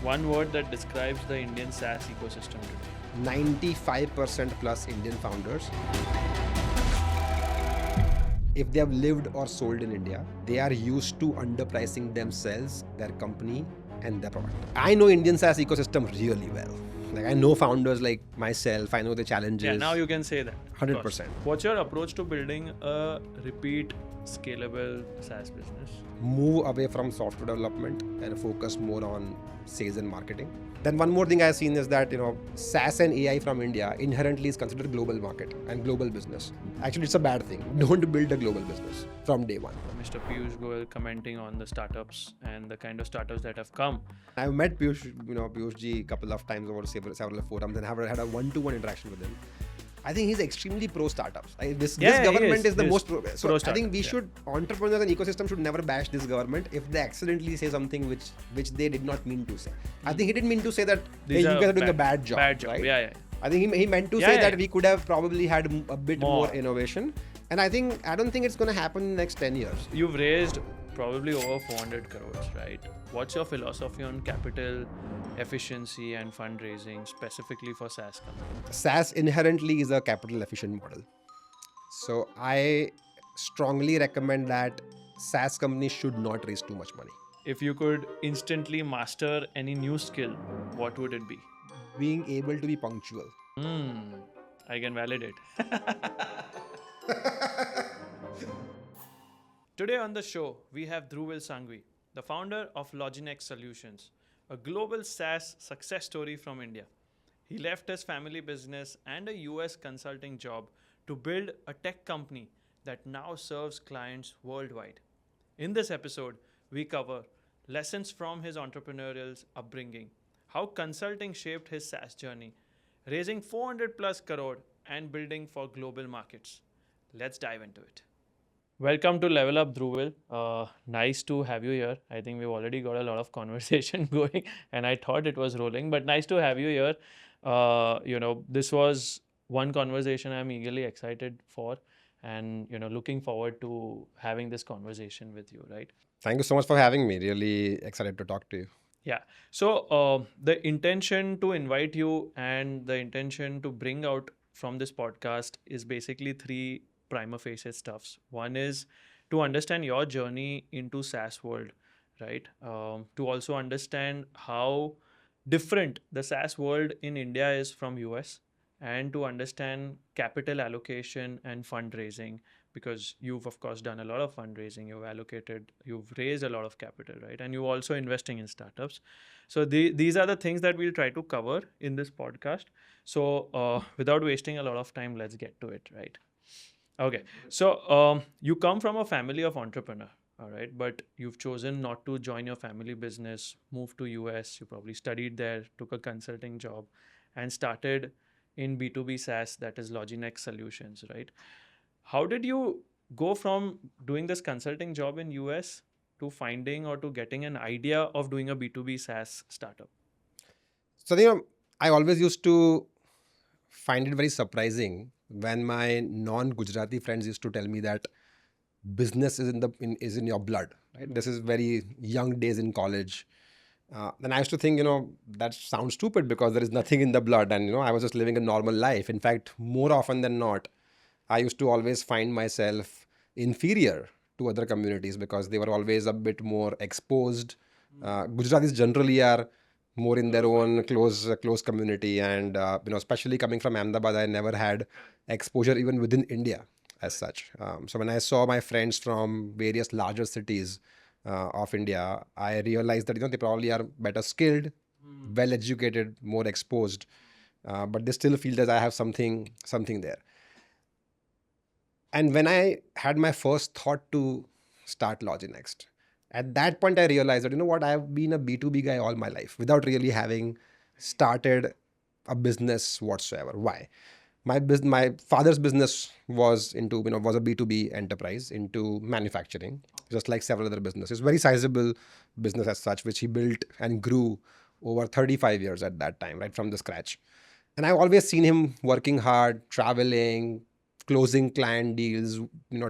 One word that describes the Indian SaaS ecosystem today. 95% plus Indian founders, if they have lived or sold in India, they are used to underpricing themselves, their company, and their product. I know Indian SaaS ecosystem really well. Like, I know founders like myself. I know the challenges. Yeah, now you can say that. 100%. What's your approach to building a repeat scalable SaaS business? Move away from software development and focus more on sales and marketing. Then one more thing I've seen is that, SaaS and AI from India inherently is considered global market and global business. Actually, it's a bad thing. Don't build a global business from day one. Mr. Piyush Goyal commenting on the startups and the kind of startups that have come. I've met Piyush ji a couple of times over several forums and have had a one-to-one interaction with him. I think he's extremely pro startups. This government is the most pro. So I think we should, entrepreneurs and ecosystem should never bash this government if they accidentally say something which they did not mean to say. I think he didn't mean to say that hey, you guys are doing a bad job. Right? Yeah. I think he meant to say that we could have probably had a bit more innovation. And I don't think it's going to happen in the next 10 years. You've raised probably over 400 crores, right? What's your philosophy on capital efficiency and fundraising specifically for SaaS companies? SaaS inherently is a capital efficient model. So I strongly recommend that SaaS companies should not raise too much money. If you could instantly master any new skill, what would it be? Being able to be punctual. I can validate. Today on the show, we have Dhruvil Sanghvi, the founder of LogiNext Solutions, a global SaaS success story from India. He left his family business and a US consulting job to build a tech company that now serves clients worldwide. In this episode, we cover lessons from his entrepreneurial upbringing, how consulting shaped his SaaS journey, raising 400 plus crore and building for global markets. Let's dive into it. Welcome to Level Up, Dhruvil. Nice to have you here. I think we've already got a lot of conversation going and I thought it was rolling, but nice to have you here. This was one conversation I'm eagerly excited for and, looking forward to having this conversation with you, right? Thank you so much for having me. Really excited to talk to you. Yeah. So the intention to invite you and the intention to bring out from this podcast is basically three prima facie stuffs. One is to understand your journey into SaaS world, right? To also understand how different the SaaS world in India is from US, and to understand capital allocation and fundraising, because you've of course done a lot of fundraising, you've raised a lot of capital, right? And you're also investing in startups. So these are the things that we'll try to cover in this podcast. So without wasting a lot of time, let's get to it, right? Okay, so you come from a family of entrepreneur, all right, but you've chosen not to join your family business, moved to US, you probably studied there, took a consulting job and started in B2B SaaS, that is LogiNext Solutions, right? How did you go from doing this consulting job in US to finding or to getting an idea of doing a B2B SaaS startup? So, I always used to find it very surprising when my non-Gujarati friends used to tell me that business is in your blood, right? This is very young days in college. Then I used to think, that sounds stupid because there is nothing in the blood. And, I was just living a normal life. In fact, more often than not, I used to always find myself inferior to other communities because they were always a bit more exposed. Gujaratis generally are more in their own close community, and especially coming from Ahmedabad, I never had exposure even within India as such. So when I saw my friends from various larger cities of India, I realized that they probably are better skilled, well educated, more exposed, but they still feel that I have something there. And when I had my first thought to start LogiNext, at that point, I realized that, I've been a B2B guy all my life without really having started a business whatsoever. Why? My father's business was a B2B enterprise into manufacturing, just like several other businesses. Very sizable business as such, which he built and grew over 35 years at that time, right from the scratch. And I've always seen him working hard, traveling, closing client deals,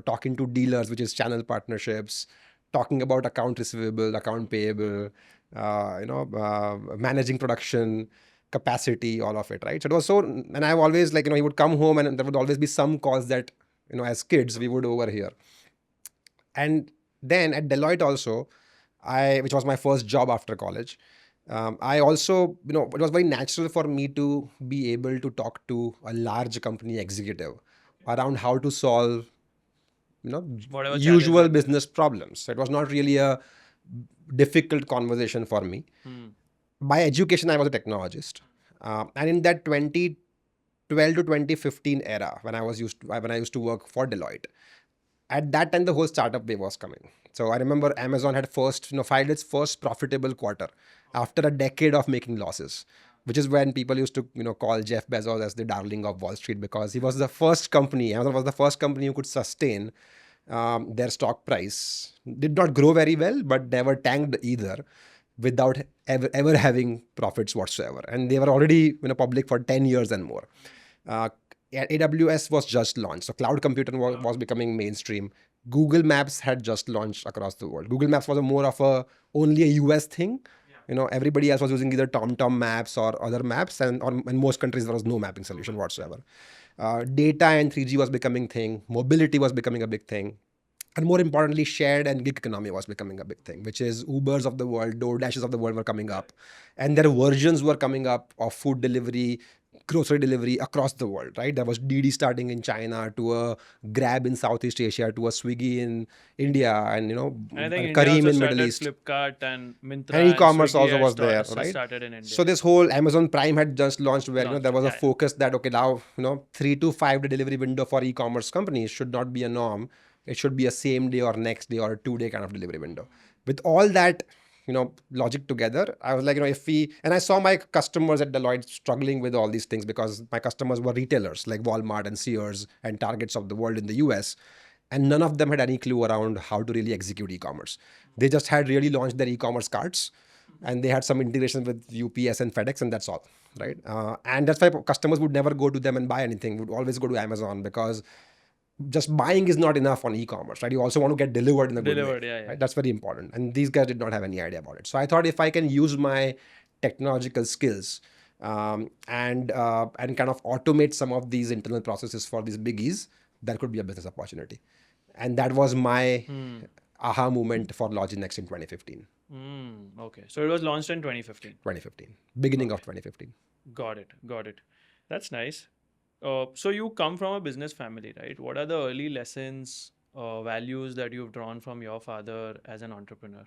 talking to dealers, which is channel partnerships, talking about account receivable, account payable, managing production, capacity, all of it, right? So it was so, and I've always like, he would come home and there would always be some calls that, as kids, we would overhear. And then at Deloitte also, which was my first job after college, I also, it was very natural for me to be able to talk to a large company executive around how to solve, Whatever challenge usual that is. business problems. So it was not really a difficult conversation for me. By education, I was a technologist. And in that 2012 to 2015 era, when I used to work for Deloitte, at that time the whole startup wave was coming. So I remember Amazon had filed its first profitable quarter after a decade of making losses, which is when people used to call Jeff Bezos as the darling of Wall Street, because he was the first company. Amazon was the first company who could sustain their stock price. Did not grow very well, but never tanked either, without ever having profits whatsoever. And they were already public for 10 years and more. AWS was just launched, so cloud computing was becoming mainstream. Google Maps had just launched across the world. Google Maps was more of only a US thing. Everybody else was using either TomTom maps or other maps, and in most countries there was no mapping solution whatsoever. Data and 3G was becoming thing. Mobility was becoming a big thing. And more importantly, shared and gig economy was becoming a big thing, which is Ubers of the world, DoorDashes of the world were coming up. And their versions were coming up of food delivery, grocery delivery across the world, right? There was Didi starting in China, to a Grab in Southeast Asia, to a Swiggy in India, and I think India Careem also in Middle started East. Flipkart and Myntra And e-commerce Swiggy also had was there, right? started in India. So this whole Amazon Prime had just launched, where there was a Yeah. focus that, okay, now 3 to 5 day delivery window for e-commerce companies should not be a norm. It should be a same day or next day or a 2 day kind of delivery window. With all that logic together, I was like, and I saw my customers at Deloitte struggling with all these things, because my customers were retailers like Walmart and Sears and Targets of the world in the US. And none of them had any clue around how to really execute e-commerce. They just had really launched their e-commerce carts, and they had some integration with UPS and FedEx, and that's all, right? And that's why customers would never go to them and buy anything, would always go to Amazon, because just buying is not enough on e-commerce, right? You also want to get delivered in a good way. Yeah. Right? That's very important. And these guys did not have any idea about it. So I thought, if I can use my technological skills and kind of automate some of these internal processes for these biggies, that could be a business opportunity. And that was my aha moment for LogiNext in 2015. Okay. So it was launched in 2015. 2015. Beginning of 2015. Got it. That's nice. So you come from a business family, right? What are the early lessons, values that you've drawn from your father as an entrepreneur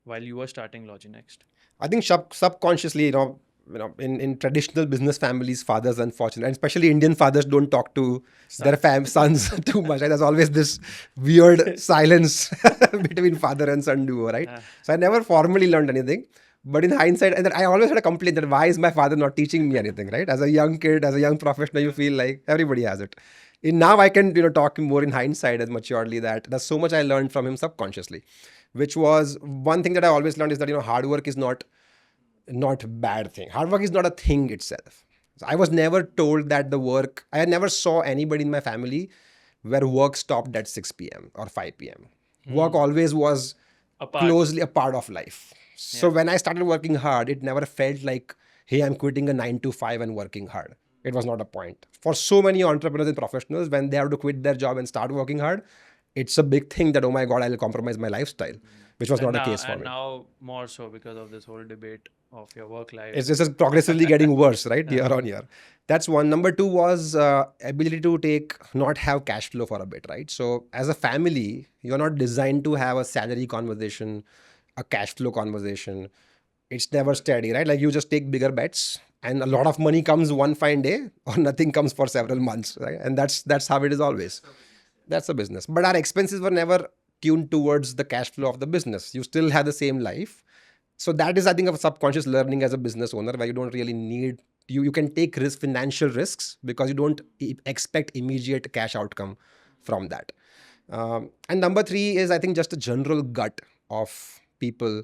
while you were starting LogiNext? I think subconsciously, in traditional business families, fathers, unfortunately, and especially Indian fathers, don't talk to their sons too much. Right? There's always this weird silence between father and son duo, right? So I never formally learned anything. But in hindsight, and then I always had a complaint that why is my father not teaching me anything, right? As a young kid, as a young professional, you feel like everybody has it. Now I can talk more in hindsight as maturely, that there's so much I learned from him subconsciously, which was one thing that I always learned, is that hard work is not bad thing. Hard work is not a thing itself. So I was never told that I never saw anybody in my family where work stopped at 6 p.m. or 5 p.m. Work always was closely a part of life. So when I started working hard, it never felt like, hey, I'm quitting a 9 to 5 and working hard. It was not a point. For so many entrepreneurs and professionals, when they have to quit their job and start working hard, it's a big thing that, oh my God, I'll compromise my lifestyle, which was not the case for me. And now more so because of this whole debate of your work life. It's just progressively getting worse, right? Year on year. That's one. Number two was ability to not have cash flow for a bit, right? So as a family, you're not designed to have a salary conversation, a cash flow conversation. It's never steady, right? Like you just take bigger bets, and a lot of money comes one fine day, or nothing comes for several months, right? And that's how it is always. That's a business. But our expenses were never tuned towards the cash flow of the business. You still have the same life. So that is, I think, a subconscious learning as a business owner, where you don't really need, you can take financial risks, because you don't expect immediate cash outcome from that. And number three is, I think, just a general gut of people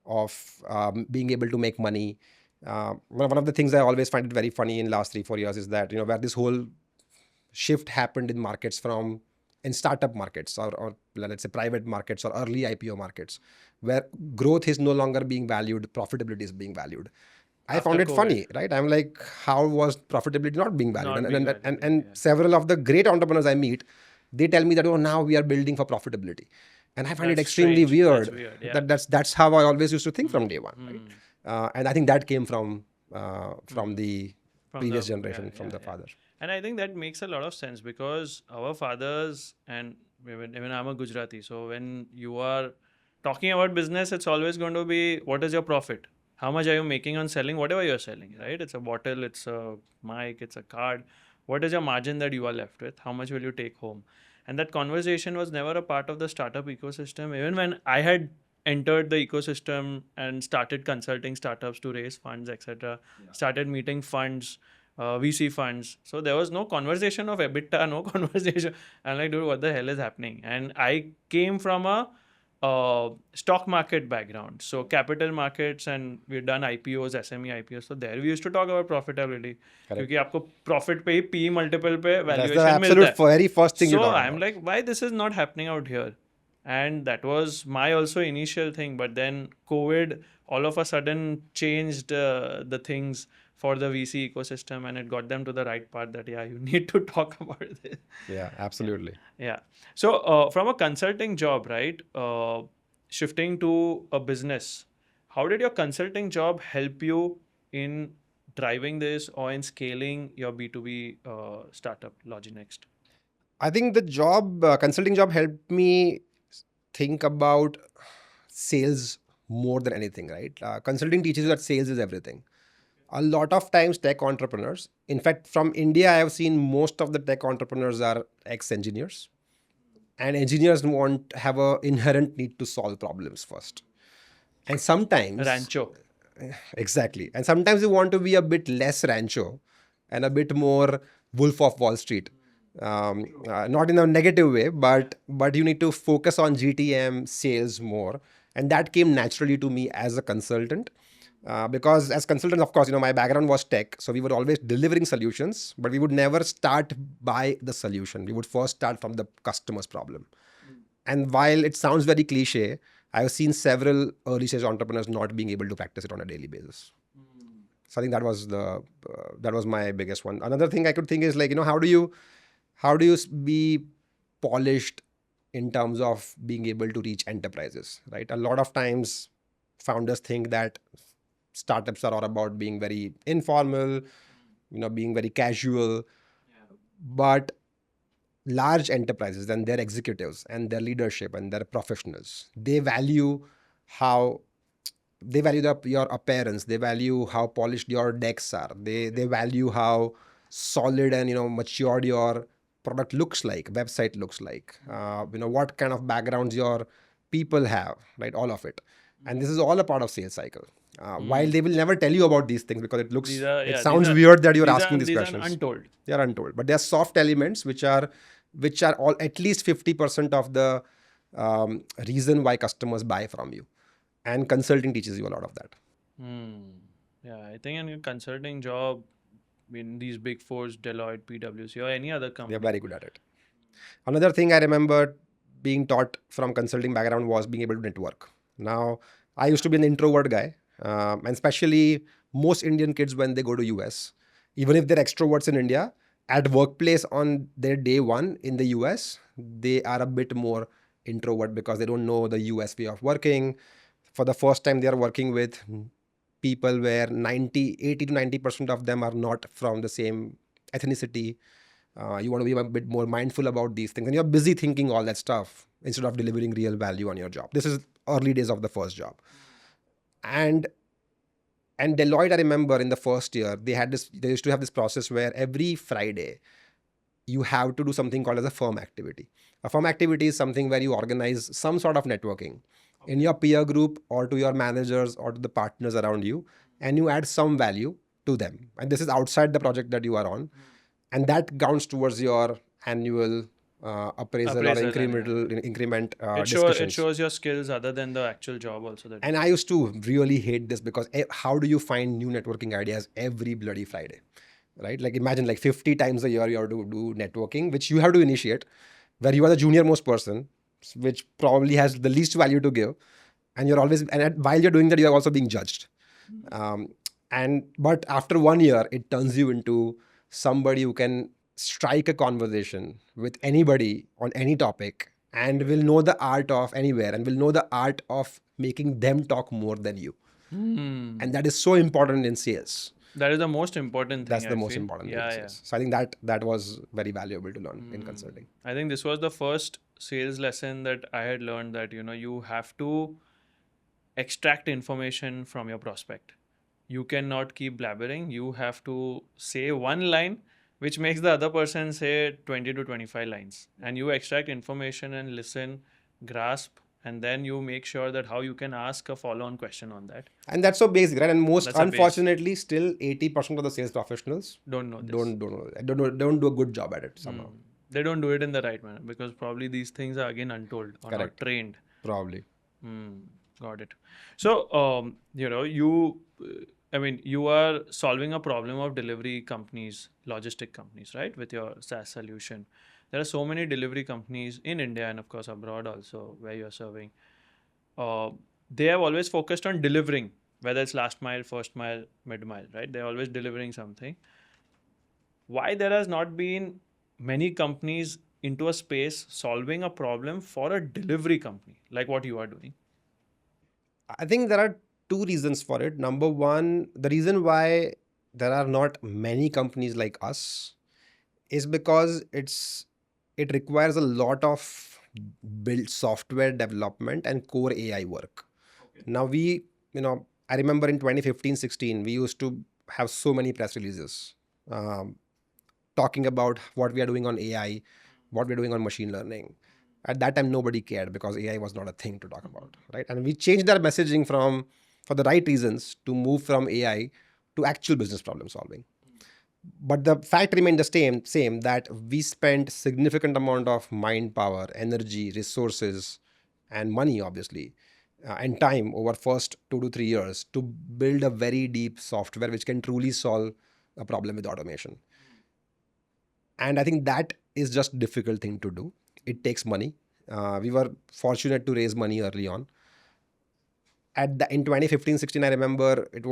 of being able to make money. One of the things I always find it very funny in last 3-4 years is that, where this whole shift happened in markets from in startup markets or let's say private markets or early IPO markets, where growth is no longer being valued, profitability is being valued. I After found it COVID, funny, right? I'm like, how was profitability not being valued? not being validated. And Yeah. several of the great entrepreneurs I meet, they tell me that, oh, now we are building for profitability. And I find it That's extremely strange. That's weird weird. Yeah. that that's how I always used to think from day one, right? Hmm. And I think that came from Hmm. the From previous the yeah, generation, from yeah, the yeah. father. And I think that makes a lot of sense because our fathers and even I'm a Gujarati, so when you are talking about business, it's always going to be what is your profit? How much are you making on selling whatever you're selling, right? It's a bottle, it's a mic, it's a card. What is your margin that you are left with? How much will you take home? And that conversation was never a part of the startup ecosystem. Even when I had entered the ecosystem and started consulting startups to raise funds, etc., started meeting funds, VC funds. So there was no conversation of EBITDA, no conversation. I'm like, dude, what the hell is happening? And I came from a stock market background. So capital markets, and we've done IPOs, SME IPOs. So there we used to talk about profitability. Correct. क्योंकि आपको profit पे ही P multiple पे That's the valuation मिलता absolute है. very first thing you So talk I'm about. like, why this is not happening out here? And that was my also initial thing. But then COVID all of a sudden changed the things for the VC ecosystem, and it got them to the right path that yeah, you need to talk about this. Yeah, absolutely. Yeah. So from a consulting job, right, shifting to a business, how did your consulting job help you in driving this or in scaling your B2B startup, LogiNext? I think the job, consulting job helped me think about sales more than anything, right? Consulting teaches you that sales is everything. A lot of times, tech entrepreneurs, in fact, from India, I have seen most of the tech entrepreneurs are ex engineers, and engineers want have a inherent need to solve problems first. And sometimes, Rancho. exactly, and sometimes you want to be a bit less rancho and a bit more Wolf of Wall Street. Not in a negative way, but you need to focus on GTM sales more, and that came naturally to me as a consultant. Because as consultants, of course, my background was tech, so we were always delivering solutions, but we would never start by the solution. We would first start from the customer's problem. And while it sounds very cliche, I've seen several early stage entrepreneurs not being able to practice it on a daily basis. So I think that was my biggest one. Another thing I could think is, like, how do you be polished in terms of being able to reach enterprises, right? A lot of times founders think that startups are all about being very informal, being very casual, but large enterprises and their executives and their leadership and their professionals, they value how your appearance, they value how polished your decks are, they value how solid and matured your product looks like, website looks like, what kind of backgrounds your people have, right? All of it. And this is all a part of sales cycle. While they will never tell you about these things because These are it yeah. sounds weird that you're asking these These are questions. untold. They are untold, but they are soft elements which are all at least 50% of the reason why customers buy from you. And consulting teaches you a lot of that. Yeah, I think in your consulting job, in these big fours, Deloitte, PwC, or any other They company. are very good at it. Another thing I remember being taught from consulting background was being able to network. Now, I used to be an introvert guy, and especially most Indian kids when they go to US, even if they're extroverts in India, at workplace on their day one in the US, they are a bit more introvert because they don't know the US way of working. For the first time, they are working with people where 80 to 90% of them are not from the same ethnicity. You want to be a bit more mindful about these things, and you're busy thinking all that stuff instead of delivering real value on your job. This is early days of the first job. And Deloitte, I remember in the first year, they used to have this process where every Friday you have to do something called as a firm activity. A firm activity is something where you organize some sort of networking in your peer group or to your managers or to the partners around you, and you add some value to them. And this is outside the project that you are on, and that counts towards your annual appraisal or Appraisal and increment it discussions. shows your skills other than the actual job also that. And I used to really hate this because how do you find new networking ideas every bloody Friday, right? Like imagine like 50 times a year you have to do networking, which you have to initiate. where you are the junior most person, which probably has the least value to give, and you're always, while you're doing that, you're also being judged. Um, but after 1 year, it turns you into somebody who can strike a conversation with anybody on any topic and will know the art of anywhere and will know the art of making them talk more than you. And that is so important in sales. That is the most important thing. That's the I most feel. important thing Yeah, in yeah. sales. So I think that was very valuable to learn in consulting. I think this was the first sales lesson that I had learned, that you have to extract information from your prospect. You cannot keep blabbering. You have to say one line which makes the other person say 20 to 25 lines, and you extract information and listen, grasp, and then you make sure that how you can ask a follow-on question on that. And that's so basic, right? And most That's a base. unfortunately, still 80% of the sales professionals Don't know this. don't do a good job at it somehow. They don't do it in the right manner because probably these things are again untold or not Correct. trained. Probably. Got it. So, you are solving a problem of delivery companies, logistic companies, right? With your SaaS solution. There are so many delivery companies in India and of course abroad also where you're serving. They have always focused on delivering, whether it's last mile, first mile, mid mile, right? They're always delivering something. Why there has not been many companies into a space solving a problem for a delivery company like what you are doing? I think there are two reasons for it. Number one, the reason why there are not many companies like us is because it requires a lot of build software development and core AI work. Now I remember in 2015-16, we used to have so many press releases talking about what we are doing on AI, what we're doing on machine learning. At that time, nobody cared because AI was not a thing to talk about, right? And we changed our messaging for the right reasons, to move from AI to actual business problem solving. But the fact remained the same that we spent significant amount of mind power, energy, resources, and money, obviously, and time over first 2 to 3 years to build a very deep software which can truly solve a problem with automation. And I think that is just a difficult thing to do. It takes money. We were fortunate to raise money early on. In 2015-16, I remember it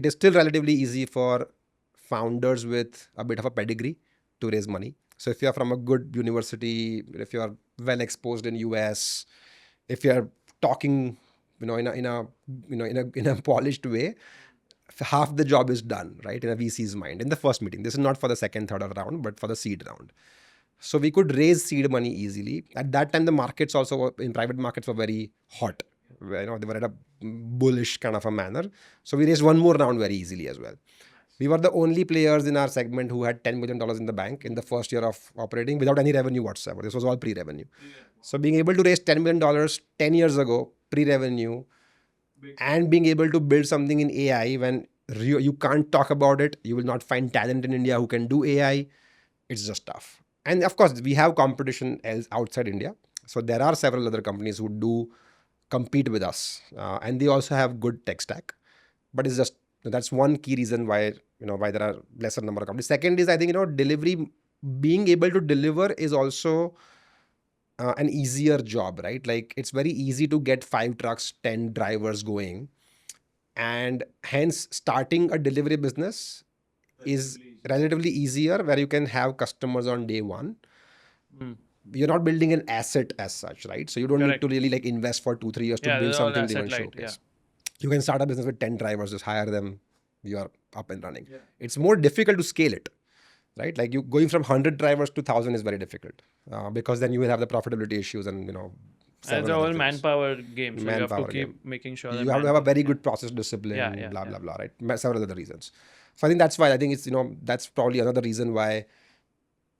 is still relatively easy for founders with a bit of a pedigree to raise money. So if you're from a good university, if you're well exposed in US, if you're talking, in a polished way, half the job is done, right? In a VC's mind, in the first meeting. This is not for the second, third round, but for the seed round. So we could raise seed money easily. At that time, the markets also in private markets were very hot. They were at a bullish kind of a manner. So we raised one more round very easily as well. We were the only players in our segment who had $10 million in the bank in the first year of operating without any revenue whatsoever. This was all pre-revenue. So being able to raise $10 million 10 years ago, pre-revenue, and being able to build something in AI when you can't talk about it, you will not find talent in India who can do AI. It's just tough. And of course, we have competition else outside India. So there are several other companies who do compete with us, and they also have good tech stack. But it's just that's one key reason why there are lesser number of companies. Second is, I think, delivery, being able to deliver is also an easier job, right? Like it's very easy to get 5 trucks, 10 drivers going, and hence starting a delivery business is relatively easier, where you can have customers on day one. You're not building an asset as such, right? So you don't need to really invest for 2-3 years to build something they want to showcase. You can start a business with 10 drivers, just hire them, you are up and running. It's more difficult to scale it, right? Like you going from 100 drivers to 1,000 is very difficult, because then you will have the profitability issues and and it's a whole manpower game. So you have to keep making sure that you have to have a very good process discipline, blah blah blah, right? Several other reasons. So I think that's why I think it's that's probably another reason why,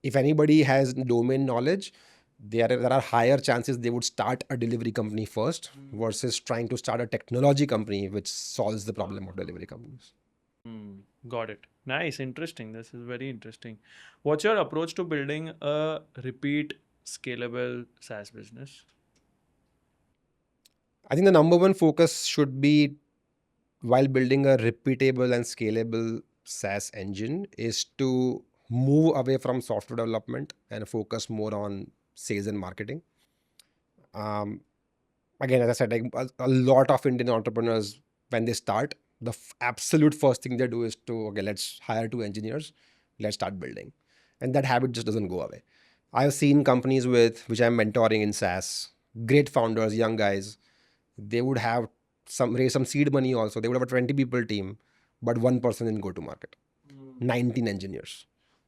if anybody has domain knowledge, there are higher chances they would start a delivery company first versus trying to start a technology company which solves the problem of delivery companies. Got it. Nice. Interesting. This is very interesting. What's your approach to building a repeat scalable SaaS business? I think the number one focus should be, while building a repeatable and scalable SaaS engine, is to move away from software development and focus more on sales and marketing. Um, Again, as I said, like a lot of Indian entrepreneurs, when they start, the absolute first thing they do is to, okay, let's hire 2 engineers, let's start building. And that habit just doesn't go away. I've seen companies which I'm mentoring in SaaS, great founders, young guys, they would have raise some seed money also. They would have a 20 people team, but one person in go to market, 19 engineers.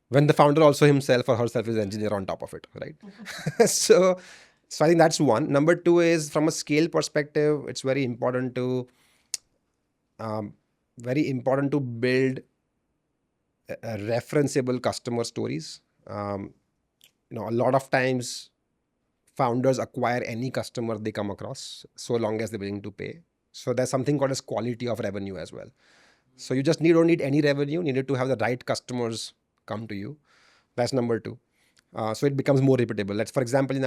When the founder also himself or herself is an engineer on top of it, right? So I think that's one. Number two is from a scale perspective, it's um, very important to build referenceable customer stories. A lot of times founders acquire any customer they come across so long as they're willing to pay. So there's something called as quality of revenue as well. So you just don't need any revenue. You need to have the right customers come to you. That's number two. So it becomes more repeatable. Let's, for example, in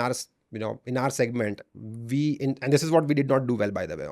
our segment, and this is what we did not do well, by the way.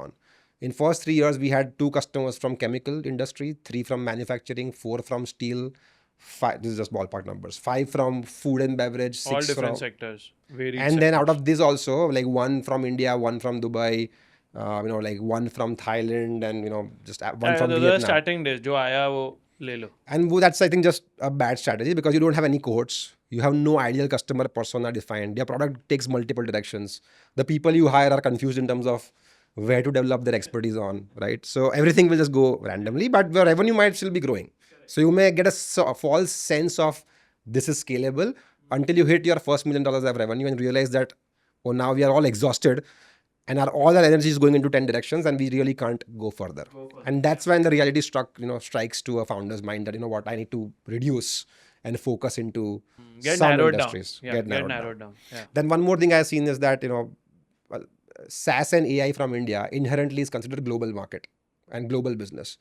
In first 3 years, we had 2 customers from chemical industry, 3 from manufacturing, 4 from steel, 5. This is just ballpark numbers. 5 from food and beverage, 6 all different from sectors, varied and then out sectors. of this also, like 1 from India, 1 from Dubai, like 1 from Thailand, and just 1 from Those are Vietnam. starting days. जो आया वो ले लो. And that's, I think, just a bad strategy because you don't have any cohorts. You have no ideal customer persona defined. Your product takes multiple directions. The people you hire are confused in terms of where to develop their expertise on, right? So everything will just go randomly, but your revenue might still be growing. So you may get a false sense of this is scalable until you hit your first $1 million of revenue and realize that, oh, now we are all exhausted and all our energy is going into 10 directions and we really can't go further. And that's when the reality strikes to a founder's mind that, what, I need to reduce and focus into Get some narrowed industries. down. Yeah, get narrowed down. Yeah. Then one more thing I've seen is that, well, SaaS and AI from India inherently is considered global market and global business.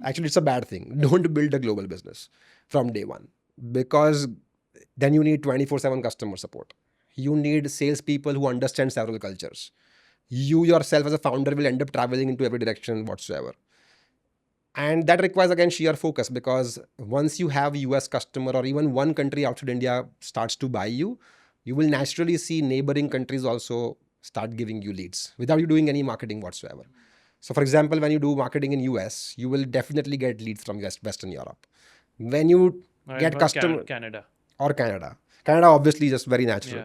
Actually, it's a bad thing. Don't build a global business from day one because then you need 24/7 customer support. You need salespeople who understand several cultures. You yourself as a founder will end up traveling into every direction whatsoever. And that requires, again, sheer focus because once you have US customer or even one country outside India starts to buy you, you will naturally see neighboring countries also start giving you leads without you doing any marketing whatsoever. So for example, when you do marketing in US, you will definitely get leads from Western Europe. When you get customer Canada or Canada obviously just very natural.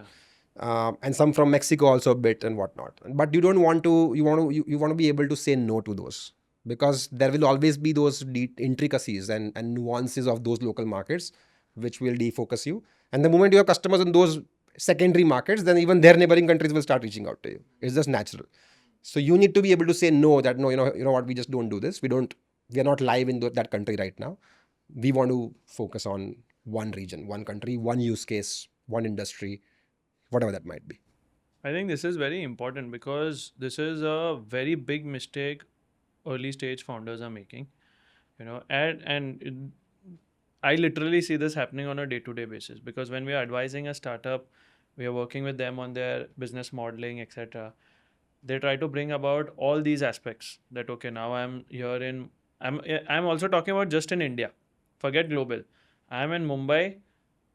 Yeah. And some from Mexico also a bit and whatnot. But you don't want to, you want to be able to say no to those because there will always be those intricacies and nuances of those local markets which will defocus you. And the moment you have customers in those secondary markets, then even their neighboring countries will start reaching out to you. It's just natural. So you need to be able to say no, that no, you know what, we just don't do this. We are not live in that country right now. We want to focus on one region, one country, one use case, one industry, whatever that might be. I think this is very important because this is a very big mistake early stage founders are making, and I literally see this happening on a day-to-day basis because when we are advising a startup, we are working with them on their business modeling, etc. They try to bring about all these aspects that, okay, now I'm also talking about just in India. Forget global. I'm in Mumbai.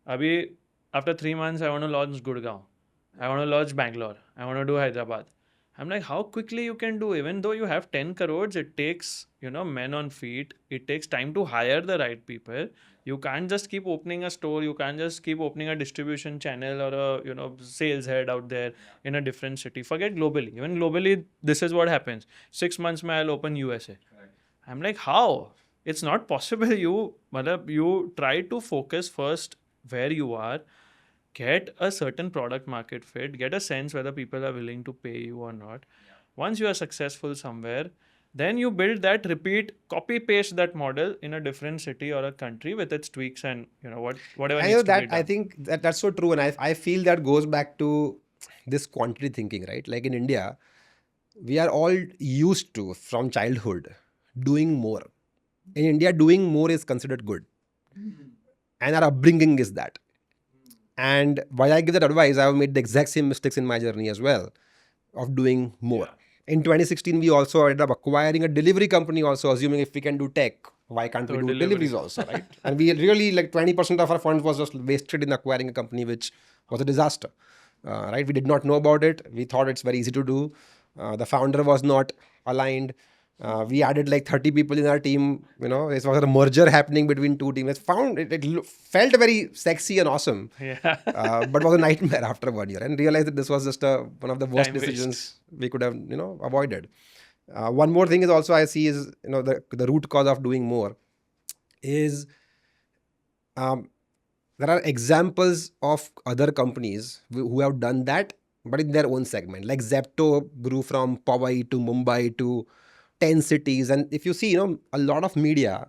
Abhi, after 3 months, I want to launch Gurgaon. I want to launch Bangalore. I want to do Hyderabad. I'm like, how quickly you can do? Even though you have 10 crores, it takes, men on feet. It takes time to hire the right people. You can't just keep opening a store. You can't just keep opening a distribution channel or a, sales head out there in a different city. Forget globally. Even globally, this is what happens. 6 months, I'll open USA. I'm like, how? It's not possible. You try to focus first where you are, get a certain product market fit, get a sense whether people are willing to pay you or not. Once you are successful somewhere, then you build that, repeat, copy paste that model in a different city or a country with its tweaks and whatever needs to be done. I think that's so true, and I feel that goes back to this quantity thinking, right? Like in India, we are all used to from childhood doing more. In India, doing more is considered good, and our upbringing is that. And while I give that advice, I have made the exact same mistakes in my journey as well of doing more. In 2016, we also ended up acquiring a delivery company also, assuming if we can do tech, why can't we do deliveries also, right? And we really, like 20% of our funds was just wasted in acquiring a company which was a disaster. right? We did not know about it. We thought it's very easy to do. The founder was not aligned. We added like 30 people in our team. It was a merger happening between two teams. It felt very sexy and awesome, Yeah. but was a nightmare after 1 year, and realized that this was just one of the worst Time waste. decisions we could have avoided. One more thing is also I see is the root cause of doing more is um, there are examples of other companies who have done that, but in their own segment. Like Zepto grew from Powai to Mumbai to 10 cities. And if you see, a lot of media,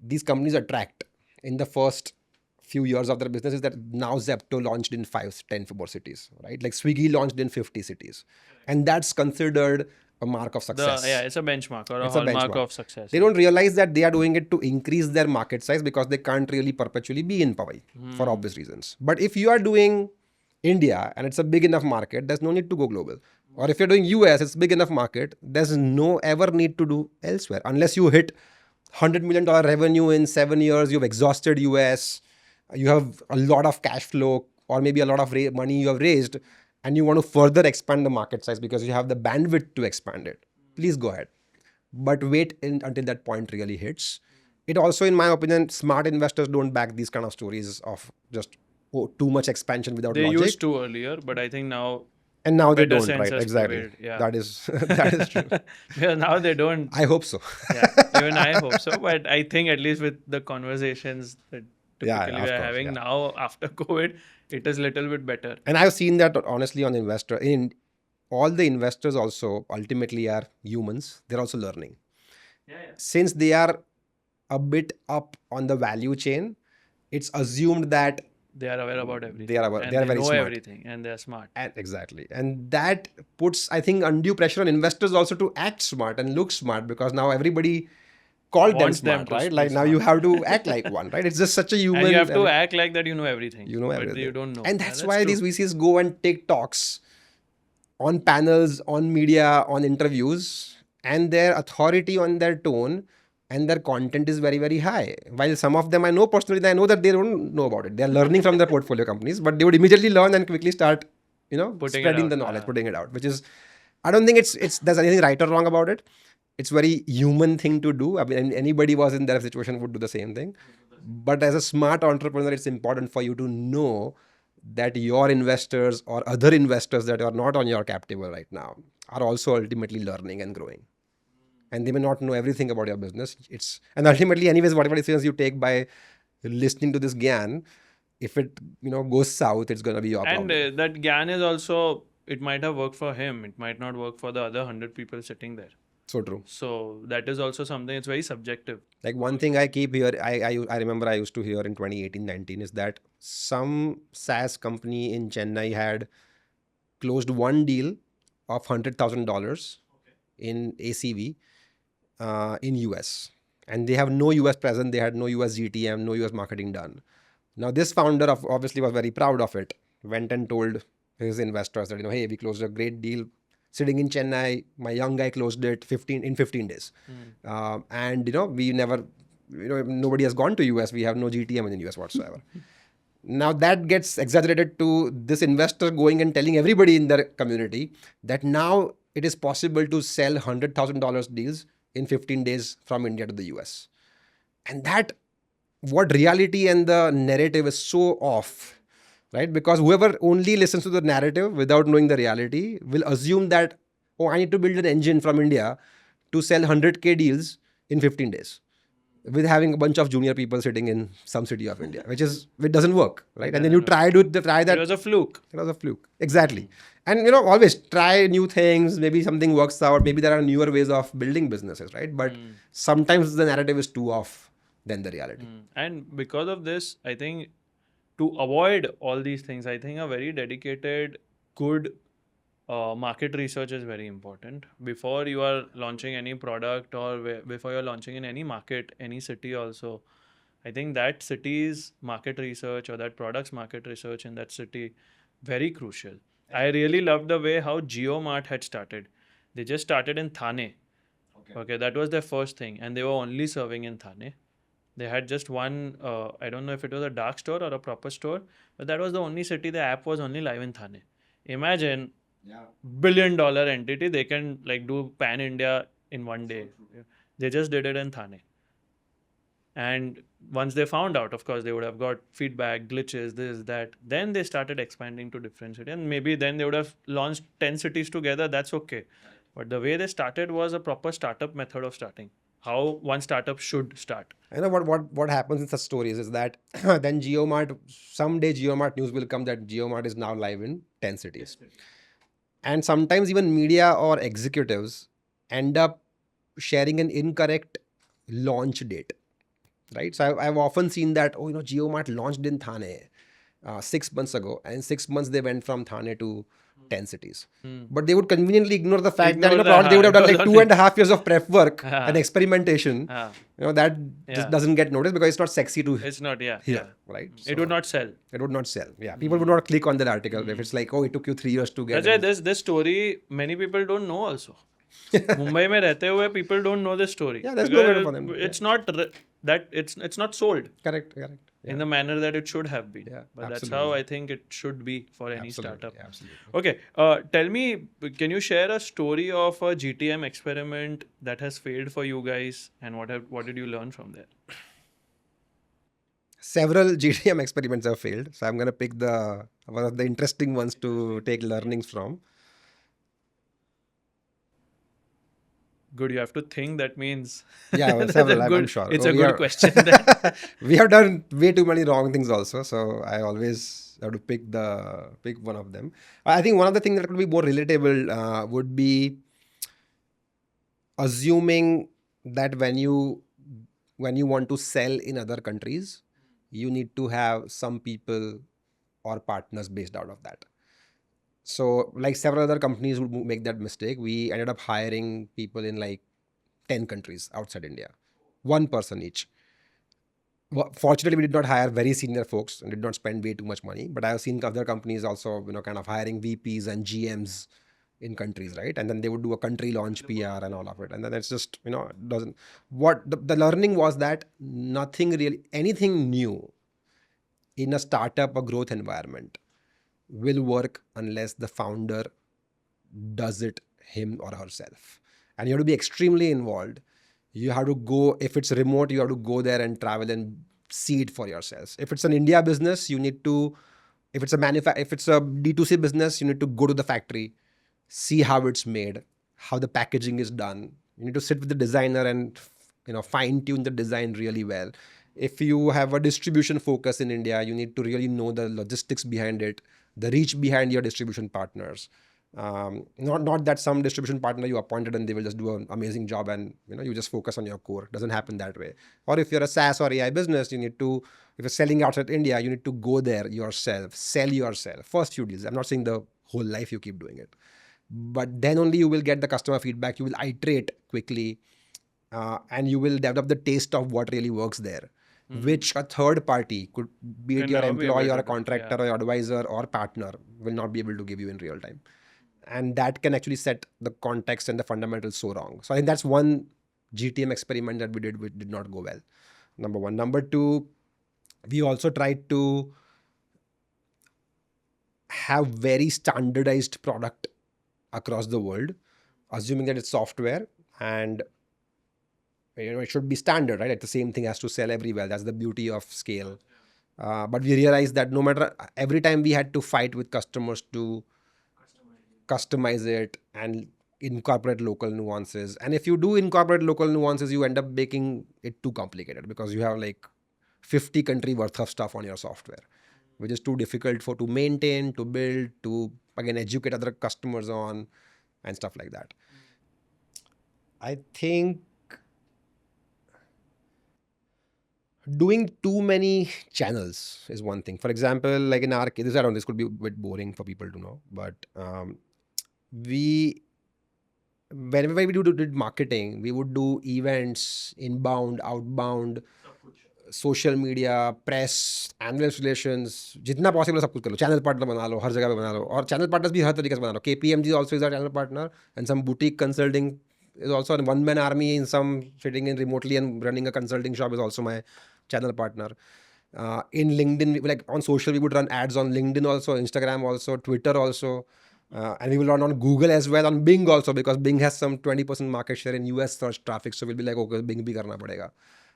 these companies attract in the first few years of their business is that now Zepto launched in 5, 10 more cities, right? Like Swiggy launched in 50 cities. And that's considered a mark of success. It's a benchmark or a It's a hallmark benchmark. of success. They don't realize that they are doing it to increase their market size because they can't really perpetually be in Powai for obvious reasons. But if you are doing India and it's a big enough market, there's no need to go global. Or if you're doing US, it's a big enough market, there's no ever need to do elsewhere unless you hit $100 million revenue in 7 years, you've exhausted US, you have a lot of cash flow or maybe a lot of money you have raised, and you want to further expand the market size because you have the bandwidth to expand it. Please go ahead. But wait until that point really hits. It also, in my opinion, smart investors don't back these kind of stories of just too much expansion without They logic. used to earlier, but I think now. And now they better don't, sense right? has Exactly. prevailed, yeah. That is true. Yeah, now they don't. I hope so. Yeah, even I hope so. But I think at least with the conversations that Yeah, typically of we are course, having yeah. now after COVID, it is little bit better. And I've seen that honestly on in all the investors also ultimately are humans. They're also learning. Yeah. Since they are a bit up on the value chain, it's assumed that They are aware about everything. they are aware, and they are very know smart. everything and they're smart. And exactly. And that puts, I think, undue pressure on investors also to act smart and look smart because now everybody called them Wants them smart, to right? be Like now you smart. have to act like one, right? It's just such a human. And you have to act like that you know everything. You know but everything. you don't know. And Yeah, that's why true. these VCs go and take talks on panels, on media, on interviews, and their authority on their tone and their content is very, very high. While some of them I know personally, I know that they don't know about it. They're learning from their portfolio companies, but they would immediately learn and quickly start, Putting it spreading out, the knowledge, yeah. putting it out, which is, I don't think it's there's anything right or wrong about it. It's very human thing to do. I mean, anybody was in that situation would do the same thing. But as a smart entrepreneur, it's important for you to know that your investors or other investors that are not on your cap table right now are also ultimately learning and growing. And they may not know everything about your business. And ultimately, anyways, whatever decisions you take by listening to this gyan, if it goes south, it's gonna be your And problem. that Gyan is also, it might have worked for him. It might not work for the other 100 people sitting there. So true. So that is also something, it's very subjective. Like one thing I keep here, I remember I used to hear in 2018-19 is that some SaaS company in Chennai had closed one deal of $100,000 in ACV in US, and they have no US presence. They had no US GTM, no US marketing done. Now this founder obviously was very proud of it. Went and told his investors that hey, we closed a great deal sitting in Chennai. My young guy closed it 15 days, and we never, nobody has gone to US. We have no GTM in the US whatsoever. Now that gets exaggerated to this investor going and telling everybody in their community that now it is possible to sell $100,000 deals in 15 days from India to the US. And that, what reality and the narrative is so off, right? Because whoever only listens to the narrative without knowing the reality will assume that, oh, I need to build an engine from India to sell 100K deals in 15 days with having a bunch of junior people sitting in some city of India, which doesn't work, right? And then you try that. It was a fluke. It was a fluke. Exactly. And always try new things. Maybe something works out. Maybe there are newer ways of building businesses, right? But sometimes the narrative is too off than the reality. And because of this, I think to avoid all these things, I think a very dedicated, good market research is very important. Before you are launching any product or before you're launching in any market, any city also, I think that city's market research or that product's market research in that city, very crucial. I really loved the way how JioMart had started. They just started in Thane. Okay, that was their first thing. And they were only serving in Thane. They had just one, I don't know if it was a dark store or a proper store, but that was the only city the app was only live in Thane. Imagine Yeah. $1 billion entity, they can like do pan India in one day. They just did it in Thane. And once they found out, of course, they would have got feedback, glitches, this, that. Then they started expanding to different cities. And maybe then they would have launched 10 cities together. That's okay. But the way they started was a proper startup method of starting. How one startup should start. I know what happens in such stories is that then GeoMart, someday GeoMart news will come that GeoMart is now live in 10 cities. And sometimes even media or executives end up sharing an incorrect launch date, right? So I've often seen that, oh, GeoMart launched in Thane 6 months ago, and in 6 months they went from Thane to 10 cities. But they would conveniently ignore the fact that Ignore probably they would have done like don't 2.5 years of prep work Ah. and experimentation. Ah. That just Yeah. doesn't get noticed because it's not sexy to It's not, yeah. hear, Yeah. right? It would not sell. It would not sell. Yeah, people would not click on that article if it's like, oh, it took you 3 years to get That's why it. this story many people don't know also. Mumbai में रहते हुए people don't know this story. Yeah, there's no way Because for them. It's not that it's not sold Correct. in the manner that it should have been. Yeah, But that's absolutely. how I think it should be for any Absolutely, startup. absolutely. Okay, tell me, can you share a story of a GTM experiment that has failed for you guys, and what did you learn from there? Several GTM experiments have failed, so I'm going to pick one of the interesting ones to take learnings from. Good, you have to think. That means Yeah, well, that's several, a I'm good. sure. It's Oh, a we good are- question. We have done way too many wrong things also, so I always have to pick one of them. I think one of the things that could be more relatable would be assuming that when you want to sell in other countries, you need to have some people or partners based out of that. So like several other companies would make that mistake. We ended up hiring people in like 10 countries outside India, one person each. Fortunately, we did not hire very senior folks and did not spend way too much money. But I've seen other companies also, kind of hiring VPs and GMs in countries, right? And then they would do a country launch PR and all of it. And then it's just, doesn't. What the learning was that anything new in a startup or growth environment will work unless the founder does it him or herself. And you have to be extremely involved. You have to go, if it's remote, you have to go there and travel and see it for yourselves. If it's an India business, you need to, if it's a D2C business, you need to go to the factory, see how it's made, how the packaging is done. You need to sit with the designer and fine tune the design really well. If you have a distribution focus in India, you need to really know the logistics behind it, the reach behind your distribution partners. Not that some distribution partner you appointed and they will just do an amazing job and you just focus on your core. It doesn't happen that way. Or if you're a SaaS or AI business, if you're selling outside India, you need to go there yourself, sell yourself. First few deals. I'm not saying the whole life you keep doing it, but then only you will get the customer feedback. You will iterate quickly, and you will develop the taste of what really works there. Which a third party, could be it Can your never be employee able or a to do, contractor or advisor or partner, will not be able to give you in real time. And that can actually set the context and the fundamentals so wrong. So I think that's one GTM experiment that we did, which did not go well. Number one. Number two, we also tried to have very standardized product across the world, assuming that it's software and it should be standard, right? Like the same thing has to sell everywhere. That's the beauty of scale. But we realized that no matter, every time we had to fight with customers to customize it and incorporate local nuances. And if you do incorporate local nuances, you end up making it too complicated because you have like 50 country worth of stuff on your software, which is too difficult to maintain, to build, to again educate other customers on, and stuff like that. I think doing too many channels is one thing. For example, like in our case, this could be a bit boring for people to know, but whenever we did marketing, we would do events, inbound, outbound, social media, press, analyst relations, जितना possible सब कुछ कर लो. Channel partner बना लो, हर जगह पे बना लो. और channel partners भी हर तरीके से बना लो. KPMG also is our channel partner, and some boutique consulting is also a one-man army in some sitting in remotely and running a consulting shop is also my channel partner. In LinkedIn, like on social, we would run ads on LinkedIn also, Instagram also, Twitter also. And we will run on Google as well, on Bing also, because Bing has some 20% market share in US search traffic. So we'll be like, okay, Bing bhi karna padega.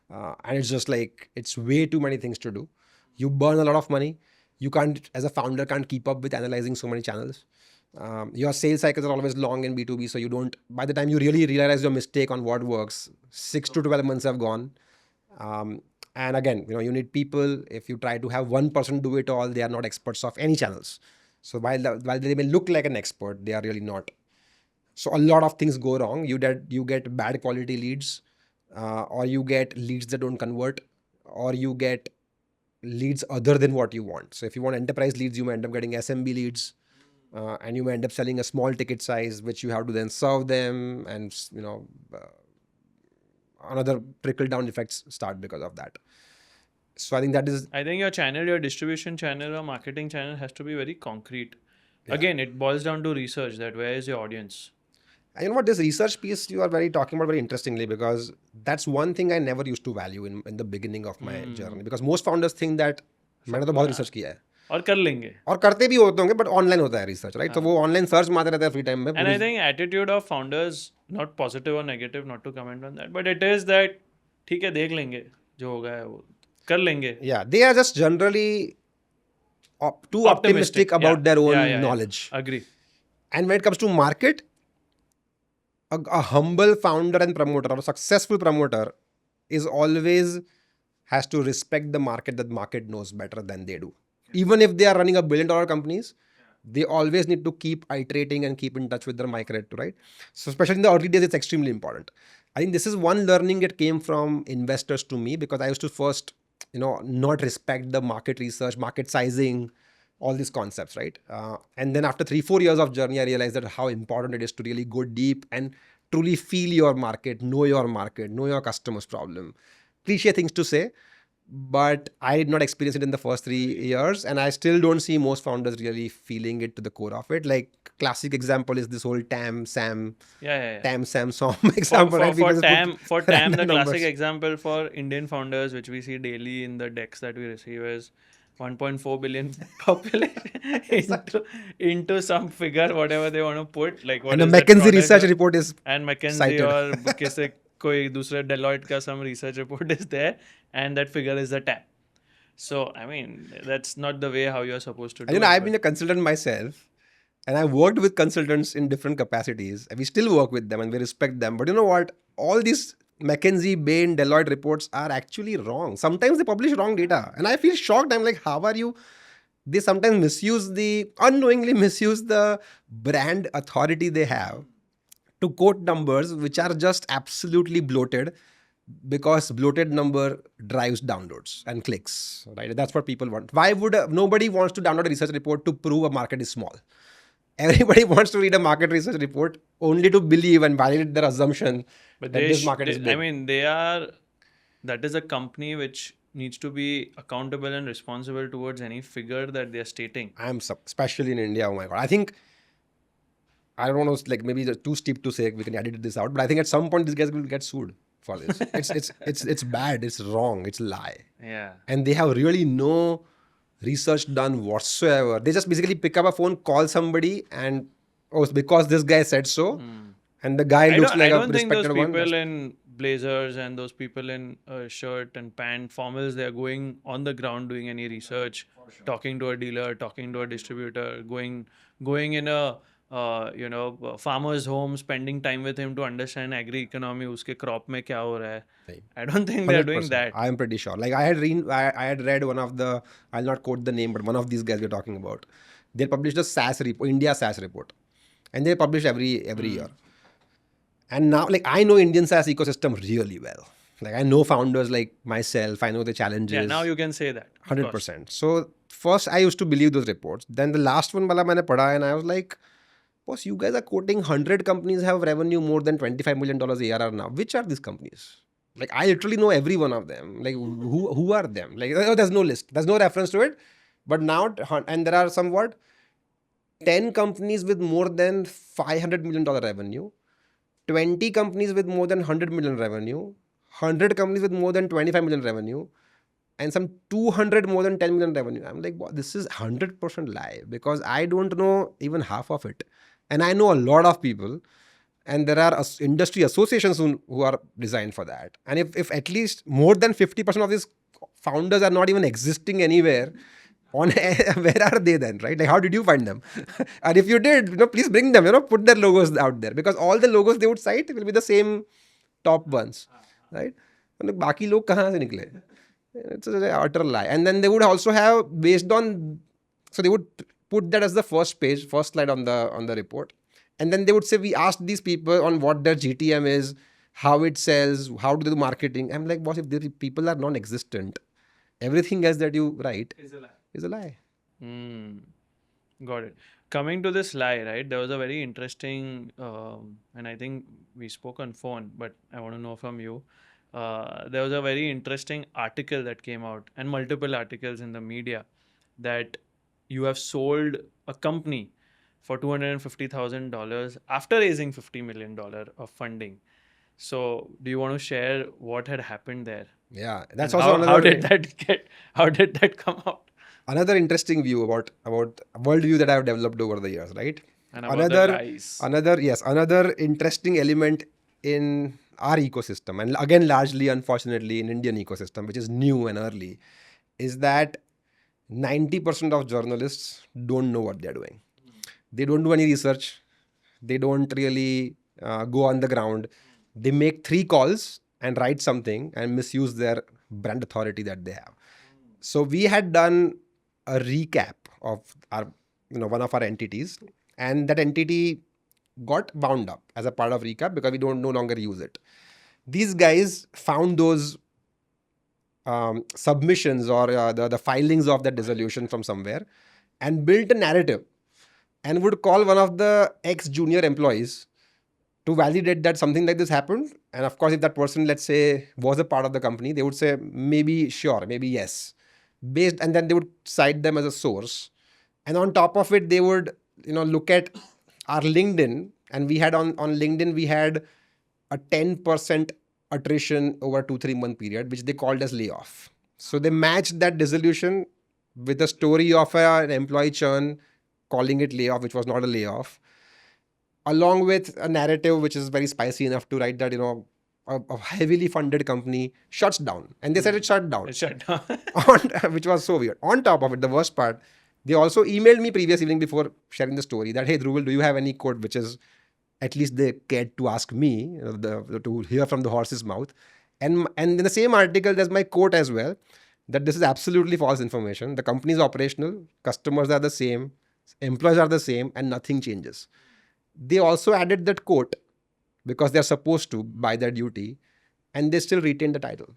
And it's just like, it's way too many things to do. You burn a lot of money. You can't, as a founder, can't keep up with analyzing so many channels. Your sales cycles are always long in B2B. So you don't, by the time you really realize your mistake on what works, 6 to 12 months have gone. And again, you need people. If you try to have one person do it all, they are not experts of any channels. So while they may look like an expert, they are really not. So a lot of things go wrong. You get bad quality leads, or you get leads that don't convert, or you get leads other than what you want. So if you want enterprise leads, you may end up getting SMB leads, and you may end up selling a small ticket size, which you have to then serve them, and another trickle down effects start because of that. So I think that is, I think your channel, your distribution channel or marketing channel has to be very concrete. Again, it boils down to research, that where is your audience? and you know what, this research piece you are talking about very interestingly, because that's one thing I never used to value in the beginning of my journey, because most founders think that मैंने तो बहुत research किया है और कर लेंगे, और करते भी होते होंगे, बट ऑनलाइन होता है रिसर्च, राइट? तो वो ऑनलाइन सर्च मारते रहते हैं फ्री टाइम में. And I think attitude of founders, not positive or negative, not to comment on that, but it is that ठीक है देख लेंगे, जो होगा है वो कर लेंगे. Yeah, they are just generally too optimistic about their own knowledge. Agree. And when it comes to market, a humble founder and promoter, or a successful promoter, is always has to respect the market, that market knows better than they do. Even if they are running $1 billion companies, they always need to keep iterating and keep in touch with their market, right? So especially in the early days, it's extremely important. I think this is one learning that came from investors to me, because I used to first, not respect the market research, market sizing, all these concepts, right? And then after 3-4 years of journey, I realized that how important it is to really go deep and truly feel your market, know your customer's problem. Cliche things to say, but I did not experience it in the first 3 years, and I still don't see most founders really feeling it to the core of it. Like classic example is this whole TAM SAM song example, right? For TAM, the classic example for Indian founders, which we see daily in the decks that we receive, is 1.4 billion population into some figure, whatever they want to put. Like what, and a McKinsey research report is and McKinsey cited. or किसी कोई दूसरे Deloitte का some research report is there, and that figure is the TAM. So I mean, that's not the way how you're supposed to do it. I've been a consultant myself, and I worked with consultants in different capacities, and we still work with them and we respect them. But you know what? All these McKinsey, Bain, Deloitte reports are actually wrong. Sometimes they publish wrong data, and I feel shocked. I'm like, how are you? They sometimes unknowingly misuse the brand authority they have to quote numbers which are just absolutely bloated, because bloated number drives downloads and clicks, right? That's what people want. Why would nobody wants to download a research report to prove a market is small? Everybody wants to read a market research report only to believe and validate their assumption that this market is big. I mean, that is a company which needs to be accountable and responsible towards any figure that they're stating. Especially in India, oh my God. I think, I don't know, like maybe it's too steep to say we can edit this out, but I think at some point these guys will get sued for this. It's bad, it's wrong, it's a lie. Yeah. And they have really no research done whatsoever. They just basically pick up a phone, call somebody, and it's because this guy said so. And the guy looks like a respected one. I don't think those people in blazers and those people in shirt and pant formals, they are going on the ground doing any research, talking to a dealer, talking to a distributor, going in a farmer's home, spending time with him to understand agri economy, uske crop mein kya ho raha hai. I don't think they are doing that. I am pretty sure. Like I had read one of the, I'll not quote the name, but one of these guys we're talking about, they published a SaaS report, India SaaS report, and they publish every year. And now, like, I know Indian SaaS ecosystem really well. Like I know founders like myself, I know the challenges. Yeah, now you can say that. 100%. So first I used to believe those reports. Then the last one wala maine padha, and I was like, boss, you guys are quoting 100 companies have revenue more than $25 million ARR now. Which are these companies? Like I literally know every one of them. Like who are them? Like there's no list. There's no reference to it. But now, and there are 10 companies with more than $500 million revenue, 20 companies with more than 100 million revenue, 100 companies with more than 25 million revenue, and some 200 more than 10 million revenue. I'm like, wow, this is 100% lie, because I don't know even half of it. And I know a lot of people, and there are industry associations who are designed for that. And if at least more than 50% of these founders are not even existing anywhere, on where are they then, right? Like, how did you find them? And if you did, please bring them, put their logos out there, because all the logos they would cite will be the same top ones, right? And बाकी लोग कहाँ से निकले? It's an utter lie. And then they would also have, based on, so they would put that as the first page, first slide on the report. And then they would say, we asked these people on what their GTM is, how it sells, how do they do marketing. I'm like, boss, if the people are non-existent, everything else that you write is a lie. Hmm. Got it. Coming to this lie, right? There was a very interesting, and I think we spoke on phone, but I want to know from you. There was a very interesting article that came out, and multiple articles in the media, that you have sold a company for $250,000 after raising $50 million of funding. So, do you want to share what had happened there? Yeah, that's And also how did that get? How did that come out? another interesting view about worldview that I have developed over the years, right? And about the lies. Another interesting element in our ecosystem, and again largely unfortunately in Indian ecosystem, which is new and early, is that 90% of journalists don't know what they're doing. They don't do any research. They don't really go on the ground. They make 3 calls and write something and misuse their brand authority that they have. So we had done a recap of our, one of our entities, and that entity got bound up as a part of recap because we don't no longer use it. These guys found those submissions or the filings of that dissolution from somewhere and built a narrative, and would call one of the ex-junior employees to validate that something like this happened. And of course, if that person, let's say, was a part of the company, they would say, maybe sure, maybe yes. And then they would cite them as a source. And on top of it, they would, look at our LinkedIn. And we had on LinkedIn, we had a 10% attrition over 2-3 month period, which they called as layoff. So they matched that dissolution with a story of an employee churn, calling it layoff, which was not a layoff, along with a narrative which is very spicy enough to write that, a heavily funded company shuts down. And they said it shut down. It shut down. Which was so weird. On top of it, the worst part, they also emailed me previous evening before sharing the story that, hey, Dhruvil, do you have any quote which is, at least they cared to ask me, to hear from the horse's mouth. And in the same article, there's my quote as well, that this is absolutely false information. The company is operational, customers are the same, employees are the same, and nothing changes. They also added that quote because they're supposed to by their duty, and they still retain the title.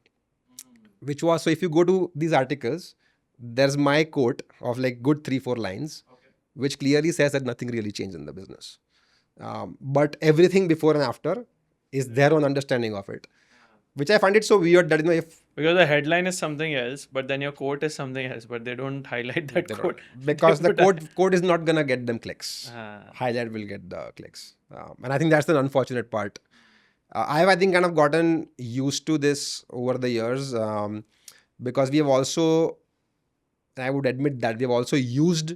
Which was, so if you go to these articles, there's my quote of like good 3-4 lines, which clearly says that nothing really changed in the business. But everything before and after is their own understanding of it, which I find it so weird that, if because the headline is something else, but then your quote is something else, but they don't highlight that quote. because the quote is not gonna get them clicks. Highlight will get the clicks, and I think that's the unfortunate part. I think kind of gotten used to this over the years, because we have also, and I would admit that we have also used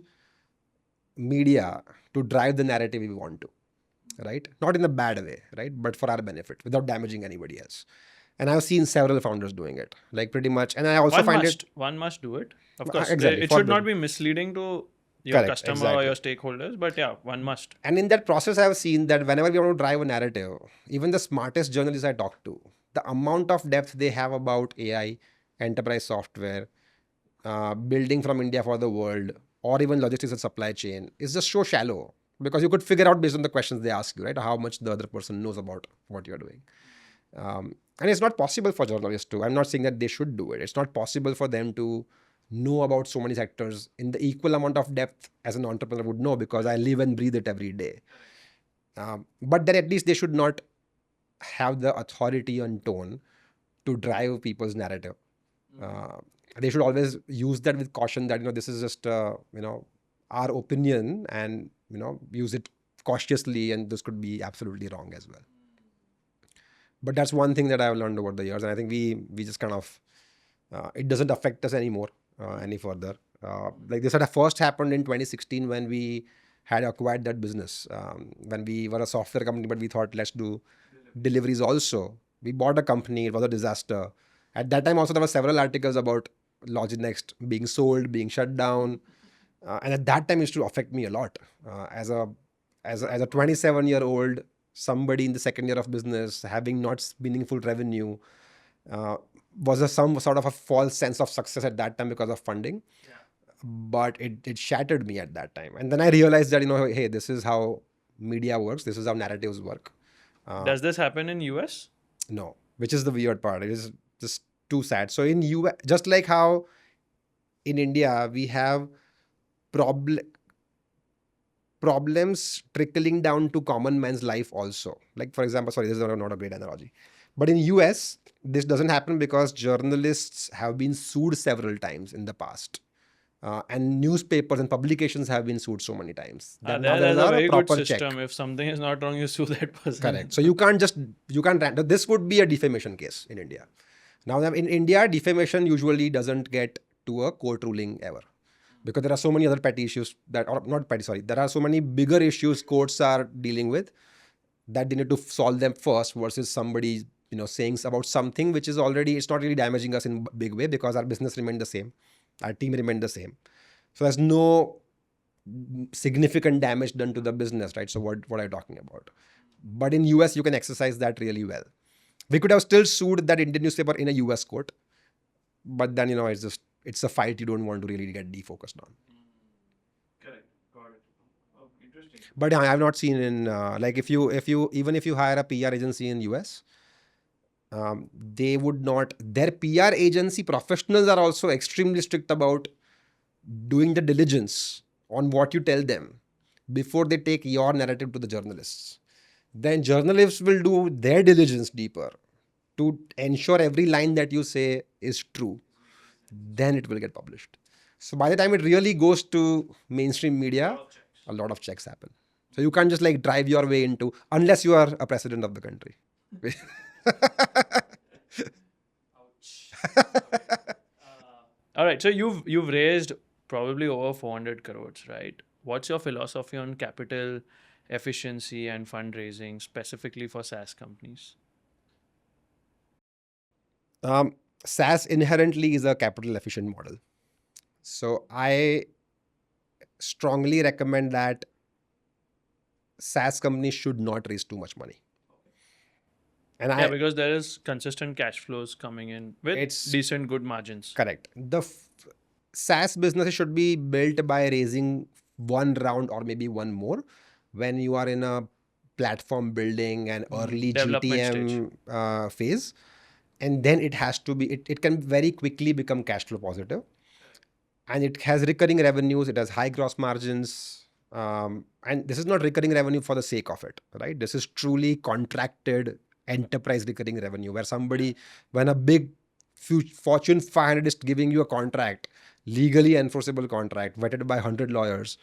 media to drive the narrative we want to, right? Not in a bad way, right? But for our benefit, without damaging anybody else. And I've seen several founders doing it, like pretty much. And I also one must do it. Of course, exactly. It should not be misleading to your Correct, customer exactly. or your stakeholders, but yeah, one must. And in that process, I have seen that whenever we want to drive a narrative, even the smartest journalists I talk to, the amount of depth they have about AI, enterprise software, building from India for the world, or even logistics and supply chain is just so shallow, because you could figure out based on the questions they ask you, right? How much the other person knows about what you're doing. And it's not possible for journalists to, I'm not saying that they should do it. It's not possible for them to know about so many sectors in the equal amount of depth as an entrepreneur would know, because I live and breathe it every day. But then at least they should not have the authority and tone to drive people's narrative. They should always use that with caution that, this is just, our opinion, and, use it cautiously, and this could be absolutely wrong as well. But that's one thing that I've learned over the years. And I think we just kind of It doesn't affect us anymore any further. Like this had first happened in 2016 when we had acquired that business. When we were a software company, but we thought let's do deliveries also. We bought a company. It was a disaster. At that time, also there were several articles about LogiNext being sold, being shut down, and at that time, it used to affect me a lot as a 27-year-old, somebody in the second year of business, having not meaningful revenue, uh, was some sort of a false sense of success at that time because of funding. But it shattered me at that time. And then I realized that, hey, this is how media works. This is how narratives work. Does this happen in US? No, which is the weird part. It is just too sad. So in US, just like how in India, we have problem problems trickling down to common man's life also. Like, for example, sorry, this is not a great analogy. But in US, this doesn't happen because journalists have been sued several times in the past. And newspapers and publications have been sued so many times that now there is There's a a very good proper check. system. If something is not wrong, you sue that person. Correct. So you can't rant. This would be a defamation case in India. Now in India, defamation usually doesn't get to a court ruling ever, because there are so many other petty issues that, or not petty, sorry, there are so many bigger issues courts are dealing with that they need to solve them first, versus somebody saying about something which is already, it's not really damaging us in big way because our business remained the same, our team remained the same, so there's no significant damage done to the business, right? So what are you talking about? But in US, you can exercise that really well. We could have still sued that Indian newspaper in a US court, but then it's a fight you don't want to really get defocused on. Correct. Got it. Oh, interesting. But I have not seen in like if you even if you hire a PR agency in US, they would not. Their PR agency professionals are also extremely strict about doing the diligence on what you tell them before they take your narrative to the journalists. Then journalists will do their diligence deeper to ensure every line that you say is true. Then it will get published. So by the time it really goes to mainstream media, a lot of checks happen. So you can't just like drive your way into, unless you are a president of the country. All right. So you've raised probably over 400 crores, right? What's your philosophy on capital efficiency and fundraising specifically for SaaS companies? SaaS inherently is a capital efficient model. So I strongly recommend that SaaS companies should not raise too much money. And Yeah, because there is consistent cash flows coming in with decent good margins. Correct. The SaaS businesses should be built by raising one round or maybe one more when you are in a platform building and early Development GTM phase. And then it has to be, it can very quickly become cash flow positive. And it has recurring revenues, it has high gross margins. And this is not recurring revenue for the sake of it, right? This is truly contracted enterprise recurring revenue where somebody, when a big Fortune 500 is giving you a contract, legally enforceable contract, vetted by 100 lawyers,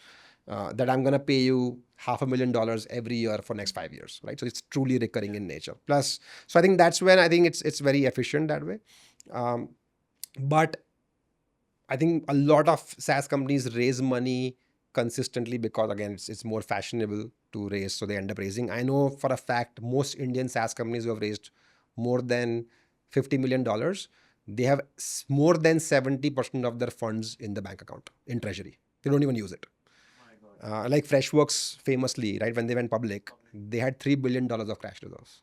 that I'm going to pay you $500,000 every year for next 5 years, right? So it's truly recurring in nature. Plus, so I think that's when I think it's very efficient that way. But I think a lot of SaaS companies raise money consistently because, again, it's more fashionable to raise, so they end up raising. I know for a fact most Indian SaaS companies who have raised more than $50 million, they have more than 70% of their funds in the bank account, in treasury. They don't even use it. Like Freshworks famously, right, when they went public, they had $3 billion of cash reserves,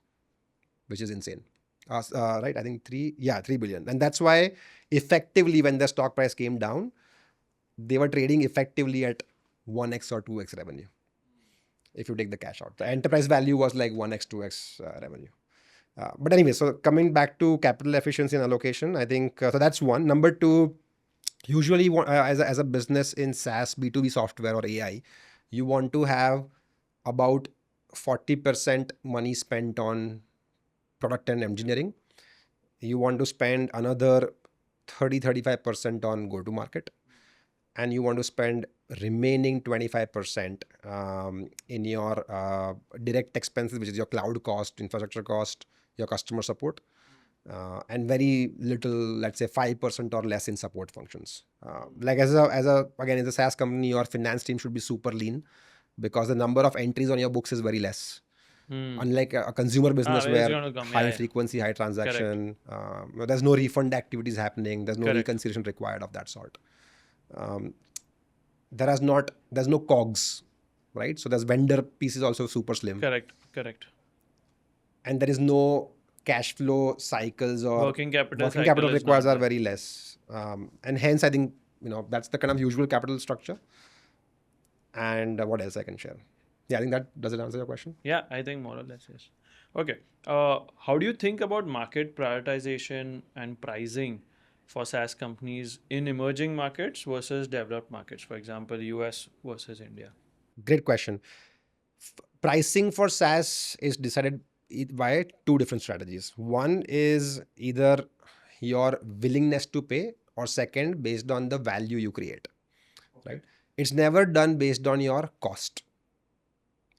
which is insane. Right, I think 3 billion. And that's why effectively when the stock price came down, they were trading effectively at 1x or 2x revenue. If you take the cash out, the enterprise value was like 1x, 2x revenue. But anyway, so coming back to capital efficiency and allocation, I think, so that's one. Number two, usually as a business in SaaS, B2B software or AI, you want to have about 40% money spent on product and engineering. You want to spend another 35% on go to market, and you want to spend remaining 25% in your direct expenses, which is your cloud cost, infrastructure cost, your customer support, and very little, let's say 5% or less in support functions. Like as a SaaS company, your finance team should be super lean because the number of entries on your books is very less. Unlike a consumer business Where is where going to come? high Yeah, yeah. frequency, high Correct. transaction, there's no refund activities happening, there's no Correct. reconciliation required of that sort. There's no cogs, right? So there's vendor piece is also super slim, Correct. Correct. and there is no cash flow cycles or Working capital working cycle capital is requires not are there. very less, and hence I think that's the kind of usual capital structure. And what else I can share? Yeah, I think that does it answer your question. Yeah, I think more or less, yes. Okay. How do you think about market prioritization and pricing for SaaS companies in emerging markets versus developed markets? For example, US versus India. Great question. Pricing for SaaS is decided by two different strategies. One is either your willingness to pay, or second, based on the value you create. Right? It's never done based on your cost.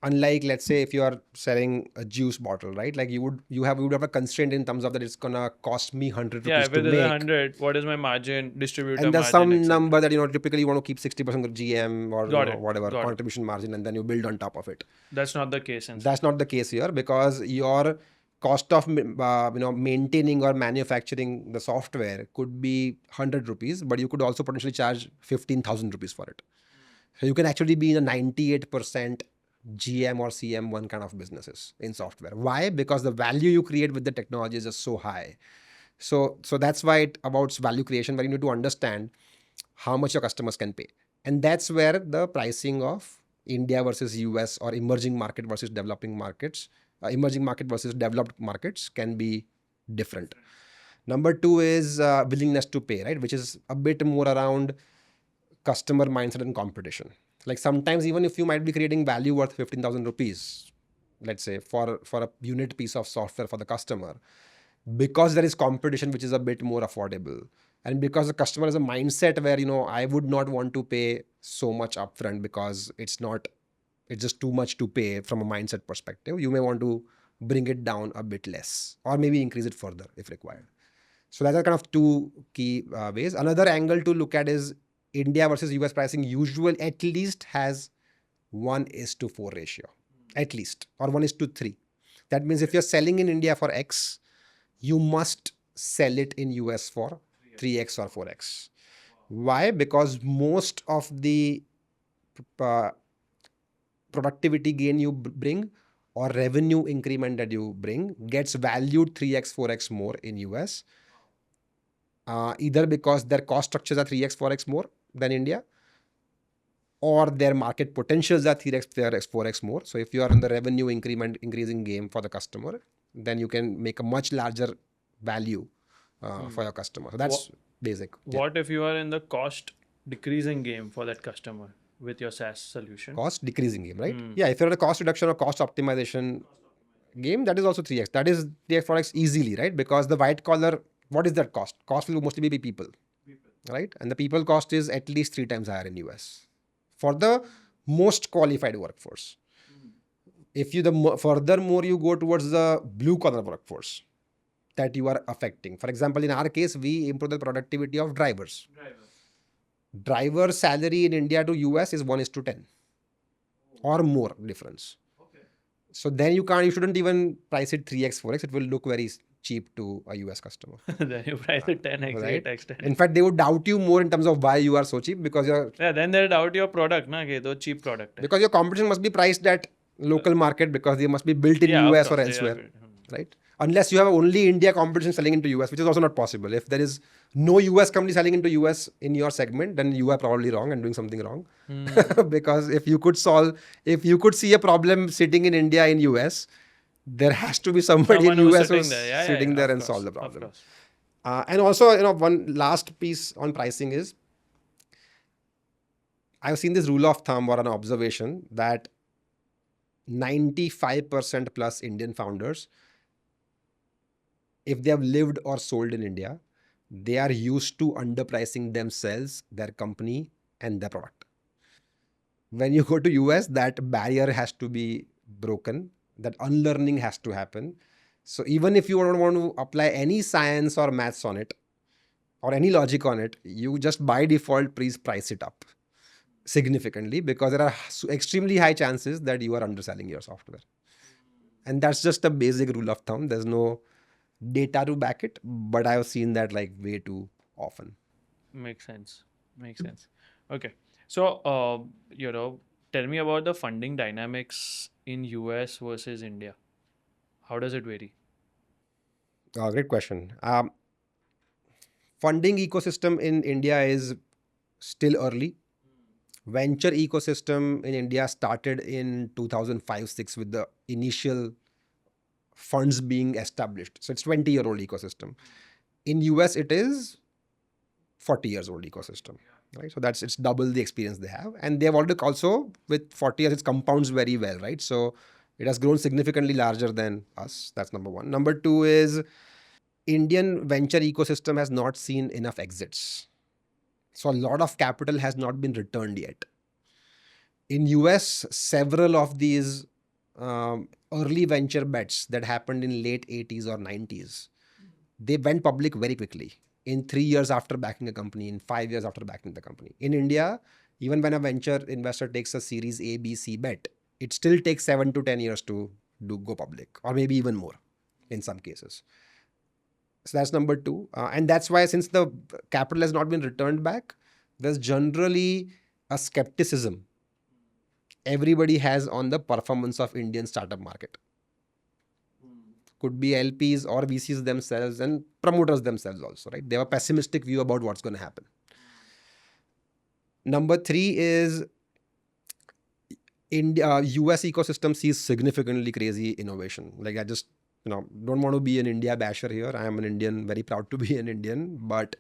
Unlike, let's say, if you are selling a juice bottle, right? Like you would have a constraint in terms of that it's gonna cost me 100 Yeah, rupees if to it is a make, 100, what is my margin, distributor and there's margin, some etc. number that typically you want to keep 60% of GM or Got it. whatever Got it. contribution margin, and then you build on top of it. That's not the case in That's SaaS. not the case here, because your cost of maintaining or manufacturing the software could be 100 rupees, but you could also potentially charge 15,000 rupees for it. So you can actually be in a 98% GM or CM1 kind of businesses in software. Why? Because the value you create with the technology is just so high. So that's why it about value creation, where you need to understand how much your customers can pay. And that's where the pricing of India versus US, or emerging market versus developing markets, emerging market versus developed markets, can be different. Number two is willingness to pay, right? Which is a bit more around customer mindset and competition. Like sometimes even if you might be creating value worth 15,000 rupees, let's say for a unit piece of software for the customer, because there is competition which is a bit more affordable, and because the customer has a mindset where I would not want to pay so much upfront because it's just too much to pay from a mindset perspective, you may want to bring it down a bit less, or maybe increase it further if required. So that's kind of two key ways. Another angle to look at is India versus US pricing usually at least has 1:4 ratio, at least, or 1:3. That means if you're selling in India for X, you must sell it in US for 3x or 4x. Why? Because most of the uh, productivity gain you bring, or revenue increment that you bring, gets valued 3x 4x more in US, either because their cost structures are 3x 4x more than India, or their market potentials are 3x 4x more. So if you are in the revenue increasing game for the customer, then you can make a much larger value for your customer. So that's basic. What if you are in the cost decreasing game for that customer with your SaaS solution? Cost decreasing game, right? Yeah, if you're in a cost reduction or cost optimization game, that is also 3x. That is 3x 4x easily, right? Because the white collar, what is that cost? Cost will mostly be people, right? And the people cost is at least 3 times higher in US for the most qualified workforce. If you furthermore you go towards the blue collar workforce that you are affecting. For example, in our case, we improve the productivity of drivers. Driver salary in India to US is 1:10 or more difference. So then you shouldn't even price it 3x 4x. It will look very cheap to a US customer. Then you price it 10x, Right? 8x, 10x. In fact, they would doubt you more in terms of why you are so cheap, because then they doubt your product, na, कि तो cheap product है. because your competition must be priced at local market, because they must be built in Yeah, of US or course, they are elsewhere, built. right? Unless you have only India competition selling into US, which is also not possible. If there is no US company selling into US in your segment, then you are probably wrong and doing something wrong. Because if you could see a problem sitting in India in US, there has to be somebody Someone in who's US sitting who's there. Yeah, sitting yeah, there of and course, solve the of problem. course. And also, one last piece on pricing is, I've seen this rule of thumb or an observation that 95% plus Indian founders, if they have lived or sold in India, they are used to underpricing themselves, their company, and their product. When you go to US, that barrier has to be broken, that unlearning has to happen. So even if you don't want to apply any science or maths on it or any logic on it, you just by default please price it up significantly, because there are extremely high chances that you are underselling your software. And that's just a basic rule of thumb. There's no data to back it, but I've seen that like way too often. Makes sense. Makes sense. Okay. So, tell me about the funding dynamics in US versus India. How does it vary? Great question. Funding ecosystem in India is still early. Venture ecosystem in India started in 2005-6 with the initial funds being established. So it's 20-year-old ecosystem. In US, it is 40 years old ecosystem. Right, so it's double the experience they have, and they've already also with 40 years it compounds very well, right? So it has grown significantly larger than us. That's number one. Number two is Indian venture ecosystem has not seen enough exits. So a lot of capital has not been returned yet. In US, several of these early venture bets that happened in late 80s or 90s, they went public very quickly in 3 years after backing a company, in 5 years after backing the company. In India, even when a venture investor takes a series A, B, C bet, it still takes 7 to 10 years to go public, or maybe even more in some cases. So that's number two. And that's why, since the capital has not been returned back, there's generally a skepticism everybody has on the performance of Indian startup market. Could be LPs or VCs themselves and promoters themselves also, right? They have a pessimistic view about what's going to happen. Number three is India, US ecosystem sees significantly crazy innovation. Like I just, don't want to be an India basher here. I am an Indian, very proud to be an Indian, but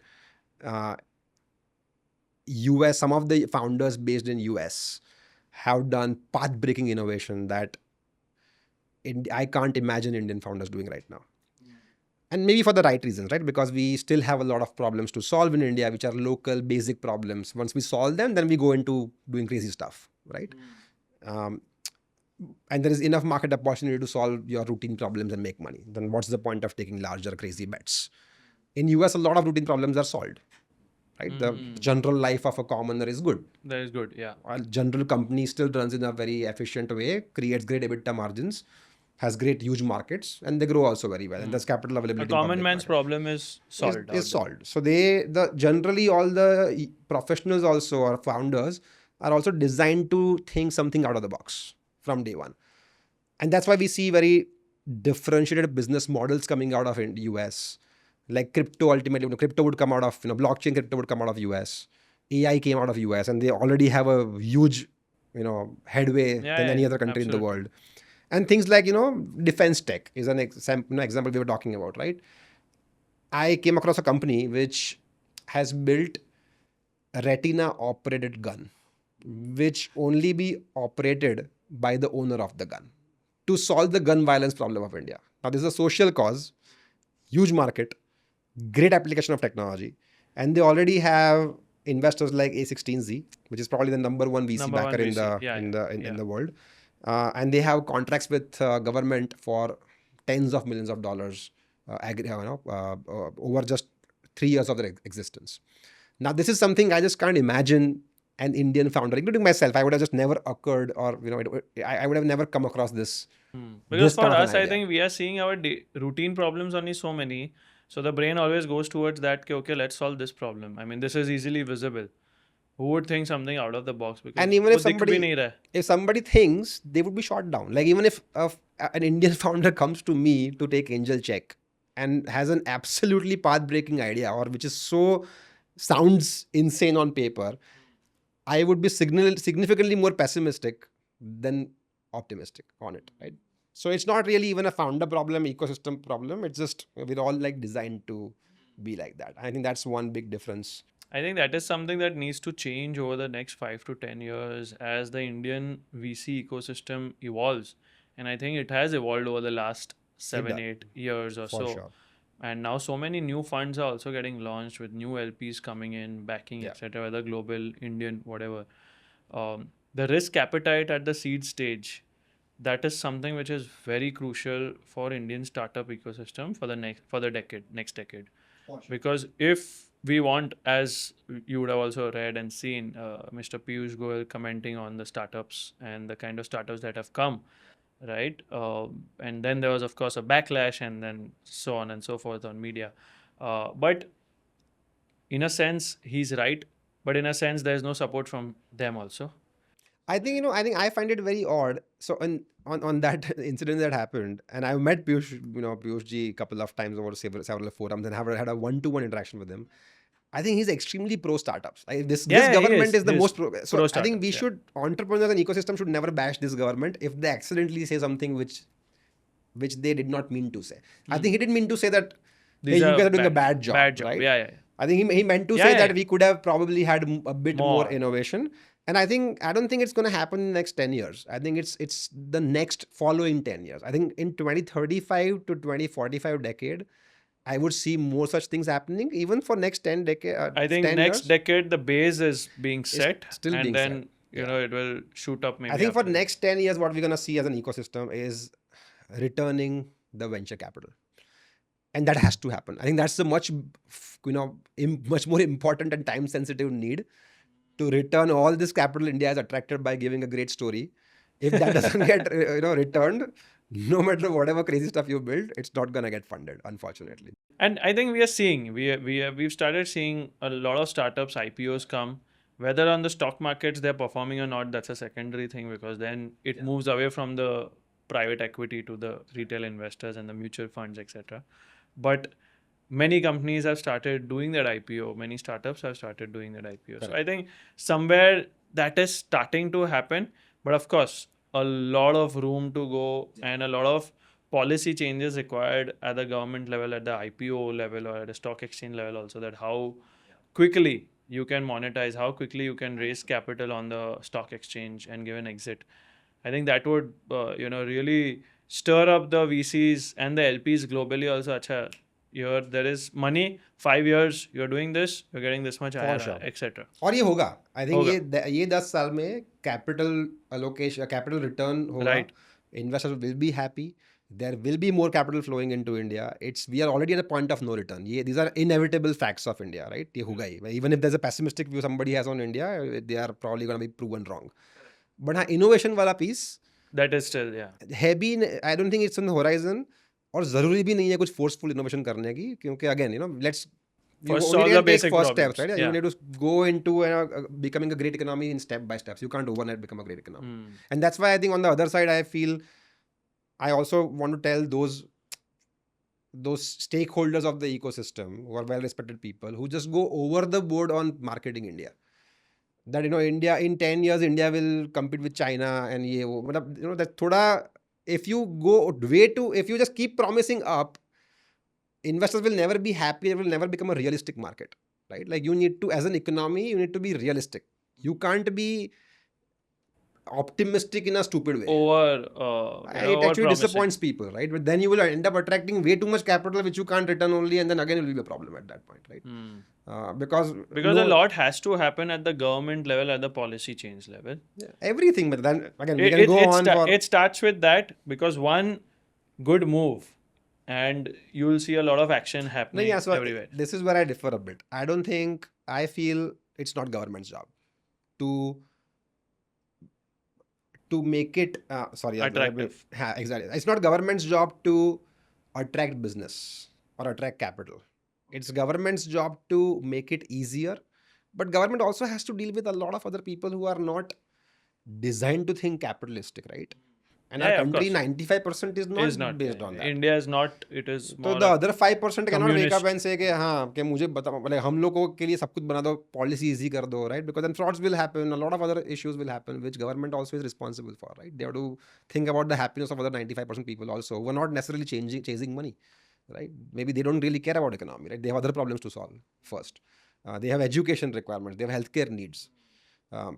US, some of the founders based in US have done path-breaking innovation that I can't imagine Indian founders doing right now. And maybe for the right reasons, right? Because we still have a lot of problems to solve in India, which are local, basic problems. Once we solve them, then we go into doing crazy stuff, right? And there is enough market opportunity to solve your routine problems and make money. Then what's the point of taking larger, crazy bets? In US, a lot of routine problems are solved, right? The general life of a commoner is good. That is good. Yeah. A general company still runs in a very efficient way, creates great EBITDA margins, has great huge markets, and they grow also very well. And there's capital A availability. common man's problem is solved. Is solved. So generally all the professionals also or founders are also designed to think something out of the box from day one. And that's why we see very differentiated business models coming out of US. Like crypto, ultimately, crypto would come out of, blockchain crypto would come out of US. AI came out of US, and they already have a huge, headway than any other country in the world. And things like, defense tech is an example we were talking about, right? I came across a company which has built a retina operated gun, which only be operated by the owner of the gun to solve the gun violence problem of India. Now, this is a social cause, huge market, great application of technology, and they already have investors like A16Z, which is probably the number one VC backer in the world, and they have contracts with government for tens of millions of dollars over just 3 years of their existence. Now, this is something I just can't imagine an Indian founder, including myself. I would have just never occurred, or I would have never come across this. Because for us, I think we are seeing our routine problems only so many. So the brain always goes towards that, okay, let's solve this problem. I mean, this is easily visible. Who would think something out of the box? Because and even if somebody thinks, they would be shot down. Like even if an Indian founder comes to me to take angel check and has an absolutely path-breaking idea, or which is sounds insane on paper, I would be significantly more pessimistic than optimistic on it, right? So it's not really even a founder problem, ecosystem problem. It's just we're all like designed to be like that. I think that's one big difference. I think that is something that needs to change over the next 5 to 10 years as the Indian VC ecosystem evolves. And I think it has evolved over the last 7-8 years or so. Sure. And now so many new funds are also getting launched with new LPs coming in, backing, etc., whether global, Indian, whatever. The risk appetite at the seed stage that is something which is very crucial for Indian startup ecosystem for the next decade. Because if we want, as you would have also read and seen, Mr. Piyush Goyal commenting on the startups and the kind of startups that have come, right? And then there was, of course, a backlash, and then so on and so forth on media. But in a sense, he's right. But in a sense, there's no support from them also. I think, I think I find it very odd. So on that incident that happened, and I met Piyush, Piyush ji a couple of times over several forums, and have had a one-to-one interaction with him. I think he's extremely pro startups. This Yeah, he government is the He's most pro. So pro I think we startups. Yeah. should, entrepreneurs and ecosystem should never bash this government if they accidentally say something which they did not mean to say. I think he didn't mean to say that, hey, These you are guys are doing a bad job, Bad job. right? Yeah, yeah. I think he meant to Yeah, say yeah, that yeah. we could have probably had a bit more More. innovation. And I don't think it's going to happen in the next 10 years. I think it's the next following 10 years. I think in 2035 to 2045 decade, I would see more such things happening, even for next 10 decade. I think 10 next years, decade the base is being it's set, still and being then set. you Yeah. know it will shoot up maybe. I think for after that. next 10 years, what we're going to see as an ecosystem is returning the venture capital. And that has to happen. I think that's a much more important and time sensitive need, to return all this capital India has attracted by giving a great story. If that doesn't get returned, no matter whatever crazy stuff you build, it's not gonna get funded, unfortunately. And I think we are seeing we've started seeing a lot of startups IPOs come. Whether on the stock markets they're performing or not, that's a secondary thing, because then it moves away from the private equity to the retail investors and the mutual funds, etc. But many companies have started doing that IPO. Many startups have started doing that IPO. So I think somewhere that is starting to happen. But of course, a lot of room to go, and a lot of policy changes required at the government level, at the IPO level, or at the stock exchange level also, that how quickly you can monetize, how quickly you can raise capital on the stock exchange and give an exit. I think that would really stir up the VCs and the LPs globally also. Acha, here there is money, 5 years you're doing this, you're getting this much For sure. etc. और ये होगा. I think होगा. ये 10 साल में capital allocation, capital return होगा. Right. Investors will be happy. There will be more capital flowing into India. We are already at a point of no return. These are inevitable facts of India, right? ये होगा ही. Even if there's a pessimistic view somebody has on India, they are probably going to be proven wrong. But हाँ, innovation वाला piece That is still, yeah. है भी. I don't think it's on the horizon. और ज़रूरी भी नहीं है कुछ forceful innovation करने की, क्योंकि again, let's First you solve only the can take basic first problems. steps, right? Yeah. You need to go into becoming a great economy in step by steps. You can't overnight become a great economy. And that's why I think on the other side, I feel I also want to tell those stakeholders of the ecosystem who are well-respected people who just go over the board on marketing India. That India in 10 years, India will compete with China and that thoda, if you just keep promising up, investors will never be happy. It will never become a realistic market, right? Like, you need to, as an economy, you need to be realistic. You can't be optimistic in a stupid way. It actually disappoints people, right? But then you will end up attracting way too much capital which you can't return only, and then again it will be a problem at that point, right? Because a lot has to happen at the government level, at the policy change level. Everything, but then again we can go on. It starts with that, because one good move, and you will see a lot of action happening everywhere. This is where I differ a bit. I feel it's not government's job to make it attractive. Exactly. It's not government's job to attract business or attract capital. It's government's job to make it easier. But government also has to deal with a lot of other people who are not designed to think capitalistic, right? And our country, 95% is not based on that. India is not. It is more. So the other 5% cannot wake up and say कि मुझे बता, मतलब हम लोगों के लिए सब कुछ बना दो, policy easy कर दो, right? Because then frauds will happen, a lot of other issues will happen, which government also is responsible for, right? They have to think about the happiness of other 95% people also, who are not necessarily chasing money, right? Maybe they don't really care about economy, right? They have other problems to solve first. They have education requirements, they have healthcare needs.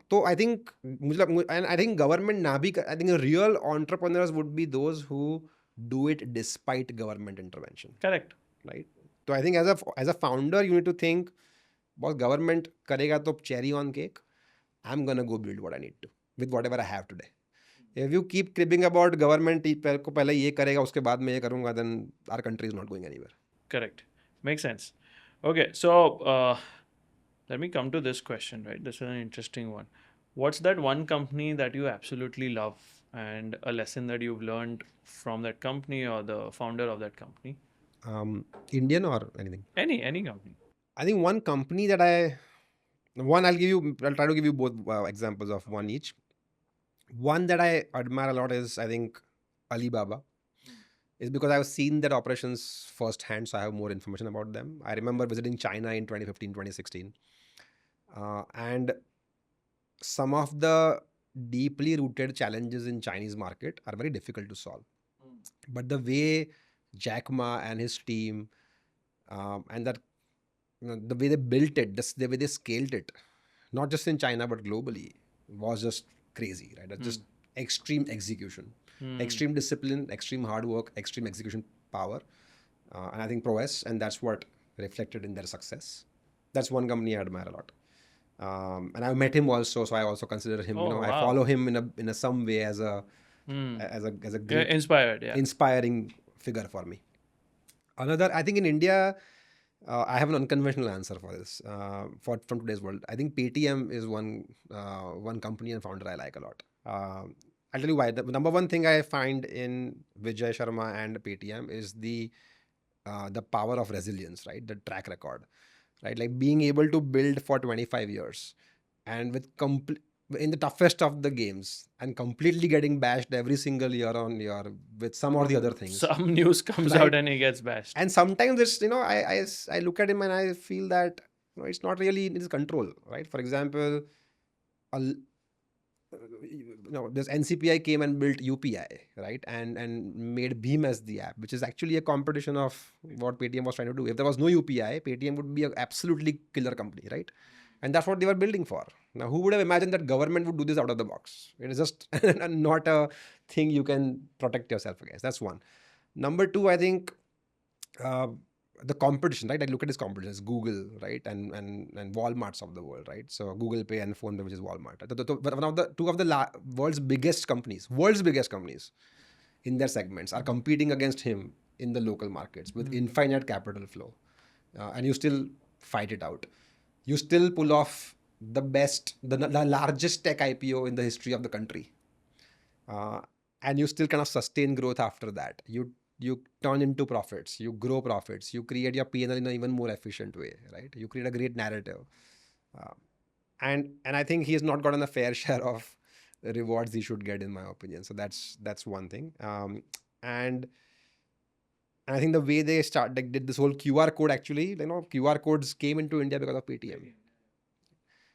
So I think, and I think government I think real entrepreneurs would be those who do it despite government intervention. Correct. Right. So I think as a founder, you need to think, boss, government karega to cherry on cake. I'm gonna go build what I need to with whatever I have today. If you keep cribbing about government को पहले ये करेगा उसके बाद मैं ये करूँगा, then our country is not going anywhere. Correct. Makes sense. Okay, so let me come to this question, right? This is an interesting one. What's that one company that you absolutely love and a lesson that you've learned from that company or the founder of that company? Indian or anything? Any company. I think one company that I'll try to give you both examples of one each. One that I admire a lot is, I think, Alibaba. Is because I've seen their operations firsthand, so I have more information about them. I remember visiting China in 2015, 2016. And some of the deeply rooted challenges in Chinese market are very difficult to solve. But the way Jack Ma and his team, and that, the way they built it, the way they scaled it, not just in China but globally, was just crazy, right? That's just extreme execution, extreme discipline, extreme hard work, extreme execution power, and I think prowess, and that's what reflected in their success. That's one company I admire a lot. And I've met him also, so I also consider him. Oh, I wow. follow him in a some way as a great, Inspired, yeah. inspiring figure for me. Another, I think in India, I have an unconventional answer for this. From today's world, I think Paytm is one company and founder I like a lot. I'll tell you why. The number one thing I find in Vijay Sharma and Paytm is the power of resilience, right? The track record, right? Like being able to build for 25 years and with in the toughest of the games and completely getting bashed every single year on year with some or the other things. Some news comes Right. out and he gets bashed. And sometimes it's, I look at him and I feel that it's not really in his control, right? For example, this NCPI came and built UPI, right? And made Bheem as the app, which is actually a competition of what Paytm was trying to do. If there was no UPI, Paytm would be an absolutely killer company, right? And that's what they were building for. Now, who would have imagined that government would do this out of the box? It is just not a thing you can protect yourself against. That's one. Number two, I think the competition, right? Like look at his competitors, Google, right? And Walmarts of the world, right? So Google Pay and PhonePe, which is Walmart. One of the two of the world's biggest companies in their segments are competing against him in the local markets with infinite capital flow. And you still fight it out. You still pull off the largest tech IPO in the history of the country. And you still kind of sustain growth after that. You turn into profits, you grow profits, you create your P&L in an even more efficient way, right? You create a great narrative. And I think he has not gotten a fair share of the rewards he should get, in my opinion. So that's one thing. And I think the way they did this whole QR code, actually, QR codes came into India because of Paytm.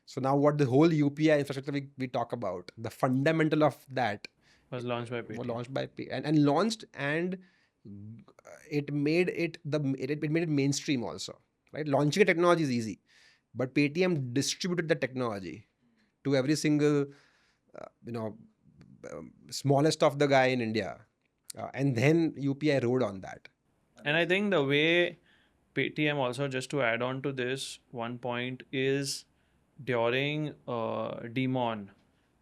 So now what the whole UPI infrastructure we talk about, the fundamental of that was launched by Paytm. And launched, and it made it mainstream also, right? Launching a technology is easy, but Paytm distributed the technology to every single smallest of the guy in India, and then UPI rode on that. And I think the way Paytm also, just to add on to this, one point is during demon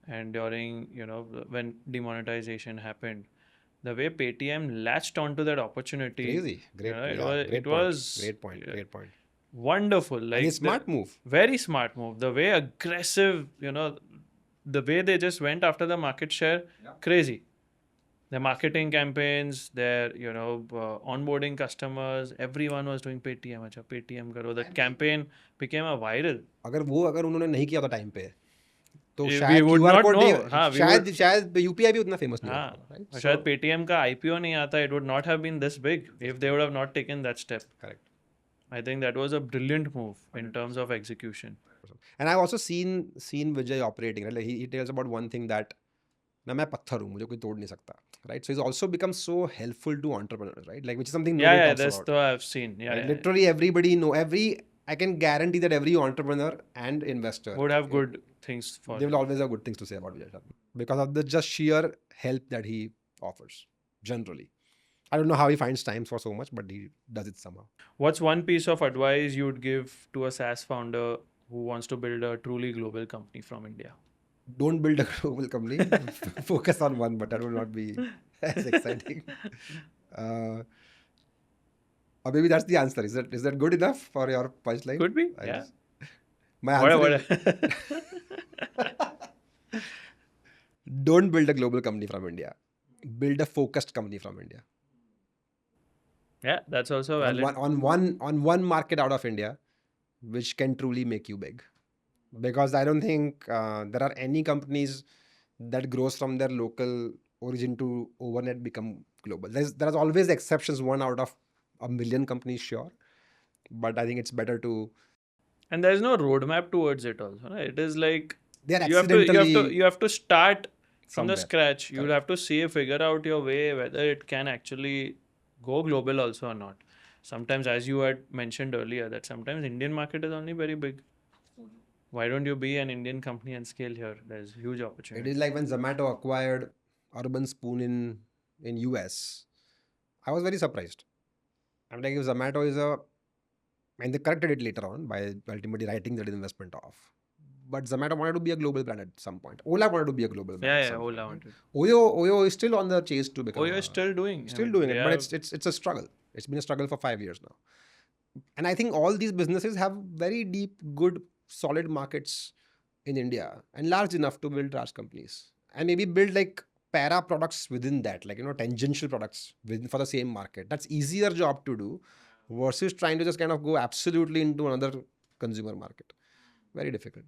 and during when demonetization happened, the way Paytm latched onto that opportunity. Crazy. Great. It was great point. Wonderful. Like a smart move. Very smart move. The way aggressive, the way they just went after the market share, crazy. Their marketing campaigns, their onboarding customers, everyone was doing Paytm. अच्छा Paytm करो. That campaign became a viral. अगर उन्होंने नहीं किया था time पे, तो We शायद would QR not code know. हाँ, शायद UPI भी उतना फेमस नहीं होता, right? शायद Paytm का IPO नहीं आता, it would not have been this big if they would have not taken that step. Correct. I think that was a brilliant move in terms of execution. And I've also seen Vijay operating, right? Like he tells about one thing that ना मैं पत्थर हूँ, मुझे कोई तोड़ नहीं सकता, right? So he's also become so helpful to entrepreneurs, right? Like which is something nobody talks that's about. what I've seen. Right? Literally everybody I can guarantee that every entrepreneur and investor would have good things for. They will always have good things to say about Vijay Sharma because of the just sheer help that he offers. Generally, I don't know how he finds time for so much, but he does it somehow. What's one piece of advice you would give to a SaaS founder who wants to build a truly global company from India? don't build a global company. Focus on one, but that will not be as exciting. Uh, or maybe that's the answer. Is that good enough for your punchline? Could be, I yeah. just, my answer is What? don't build a global company from India. Build a focused company from India. Yeah, that's also On valid. one market out of India, which can truly make you big. Because I don't think there are any companies that grows from their local origin to overnight become global. There's always exceptions, one out of a million companies, sure. But I think it's better to And there's no roadmap towards it also, right? It is like they are you accidentally have to start from the somewhere. scratch. You'll Correct. have to see, figure out your way, whether it can actually go global also or not. Sometimes, as you had mentioned earlier, that sometimes Indian market is only very big. Why don't you be an Indian company and scale here? There's huge It is opportunity. like when Zomato acquired Urban Spoon in US. I was very surprised. I'm like, if Zomato is a, and they corrected it later on by ultimately writing that investment off. But Zomato wanted to be a global brand at some point. Ola wanted to be a global brand at Yeah, yeah, some point, Ola right? wanted. Oyo is still on the chase to become Oyo is a, still doing. I still mean, doing they it, but have. it's a struggle. It's been a struggle for 5 years now. And I think all these businesses have very deep, good, solid markets in India and large enough to build large companies and maybe build like para products within that, like tangential products within for the same market. That's easier job to do versus trying to just kind of go absolutely into another consumer market. Very difficult.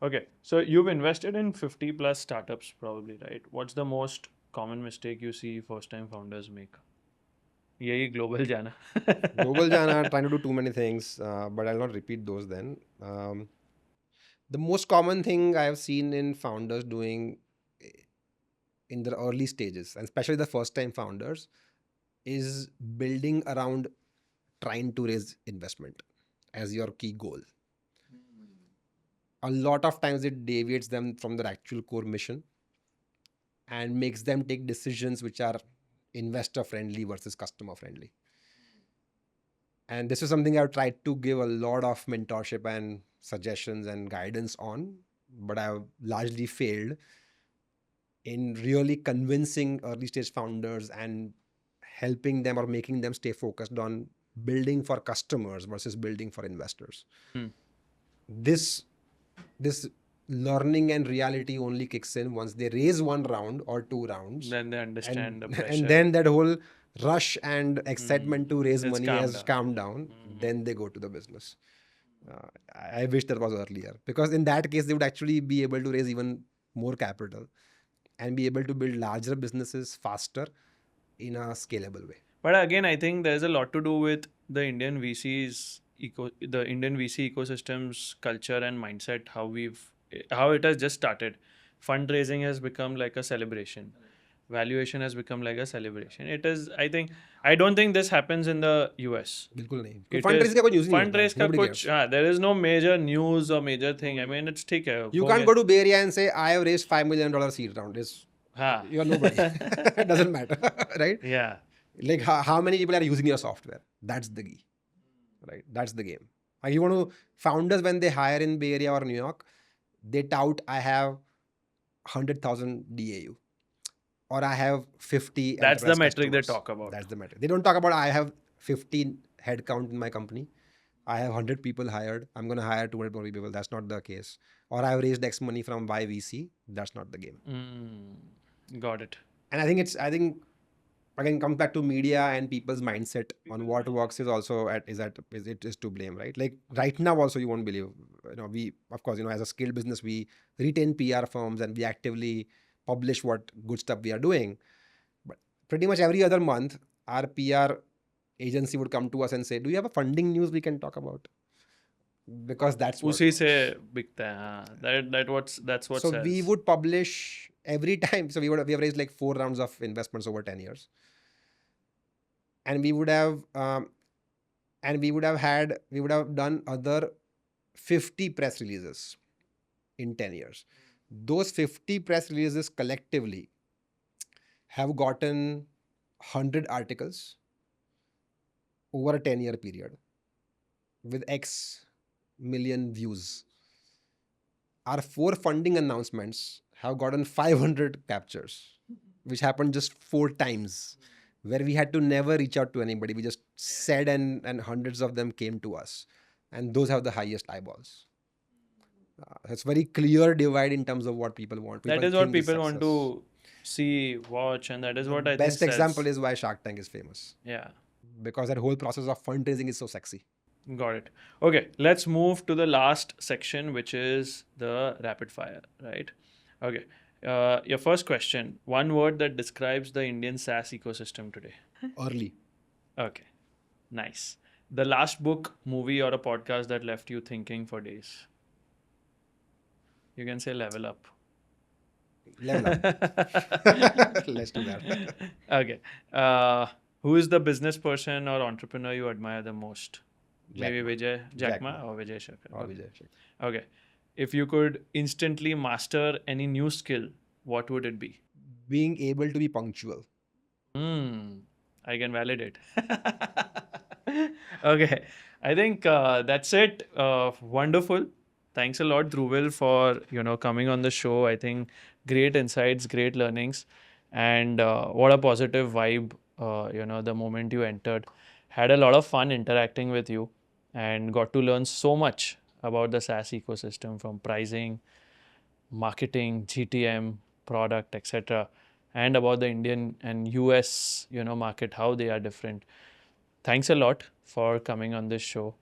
Okay, so you've invested in 50 plus startups, probably, right? What's the most common mistake you see first time founders make? यही global जाना. Global Jana trying to do too many things, but I'll not repeat those then. The most common thing I have seen in founders doing in the early stages, and especially the first time founders, is building around trying to raise investment as your key goal. A lot of times it deviates them from their actual core mission and makes them take decisions which are investor friendly versus customer friendly. And this is something I've tried to give a lot of mentorship and suggestions and guidance on, but I've largely failed in really convincing early stage founders and helping them or making them stay focused on building for customers versus building for investors. Hmm. This learning and reality only kicks in once they raise one round or two rounds, Then they understand and the and pressure. then that whole rush and excitement to raise It's money calm has down. calmed down. Then they go to the business. I wish that was earlier, because in that case they would actually be able to raise even more capital and be able to build larger businesses faster in a scalable way. But again, I think there's a lot to do with the the Indian VC ecosystem's culture and mindset. How it has just started. Fundraising has become like a celebration. Valuation has become like a celebration. It is. I don't think this happens in the US. बिल्कुल नहीं, कोई It fund raise is का कोई news नहीं होता है, fundraise का nobody कुछ. cares. There is no major news or major thing. I mean, it's ठीक है. You हो can't गया. go to Bay Area and say I have raised $5 million seed round. हाँ. You're nobody. It doesn't matter, right? Yeah. Like how many people are using your software? That's the key, right? That's the game. Like you want to founders when they hire in Bay Area or New York, they tout I have 100,000 DAU or I have 50 That's the enterprise metric they customers. talk about. That's the metric. They don't talk about I have 15 headcount in my company. I have 100 people hired. I'm going to hire 200 more people. That's not the case. Or I've raised X money from YVC. That's not the game. Got it. And I think again comes back to media and people's mindset on what works is also it is to blame, right? Like right now also you won't believe, we of course, as a scale business we retain PR firms and we actively publish what good stuff we are doing, but pretty much every other month our PR agency would come to us and say, do you have a funding news we can talk about? Because that's what उसी से works. बिकता है. हाँ. That's what So we sells. would publish every time. So we have raised like 4 rounds of investments over 10 years, and we would have done other 50 press releases in 10 years. Those 50 press releases collectively have gotten 100 articles over a 10-year period with X million views. our 4 funding announcements have gotten 500 captures, which happened just 4 times, where we had to never reach out to anybody. We just said, and hundreds of them came to us. And those have the highest eyeballs. It's very clear divide in terms of what people want. That People is what think is people want success. to see, watch, and that is The what I think best sells. example is why Shark Tank is famous, Yeah, because that whole process of fundraising is so sexy. got it. Okay, let's move to the last section, which is the rapid fire, right? Okay. Your first question, one word that describes the Indian SaaS ecosystem today. Early. Okay, nice. The last book, movie, or a podcast that left you thinking for days. You can say Level Up. Level up. Let's do that. Okay. Who is the business person or entrepreneur you admire the most? Maybe Ma. Vijay Jack Jack Ma Ma. or Vijay Shankar. Or Okay. Vijay Shankar. Okay. If you could instantly master any new skill, what would it be? Being able to be punctual. I can validate. Okay. I think that's it. Wonderful. Thanks a lot, Dhruvil, for coming on the show. I think great insights, great learnings, and what a positive vibe. The moment you entered, had a lot of fun interacting with you, and got to learn so much about the SaaS ecosystem, from pricing, marketing, GTM, product, etc., and about the Indian and US, market, how they are different. Thanks a lot for coming on this show.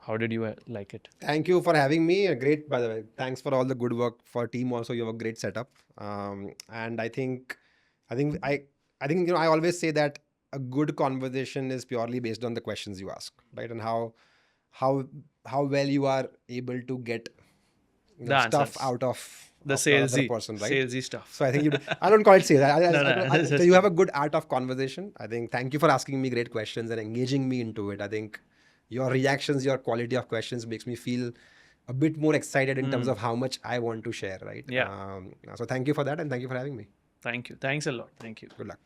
How did you like it? Thank you for having me. Great, by the way. Thanks for all the good work for team. Also, you have a great setup. And I think I always say that a good conversation is purely based on the questions you ask, right? And how how well you are able to get The stuff answers. out of The another salesy, person, right? salesy stuff. So I think I don't call it sales. No, So you have a good art of conversation. I think thank you for asking me great questions and engaging me into it. I think your reactions, your quality of questions makes me feel a bit more excited in terms of how much I want to share, right? Yeah. So thank you for that, and thank you for having me. Thank you. Thanks a lot. Thank you. Good luck.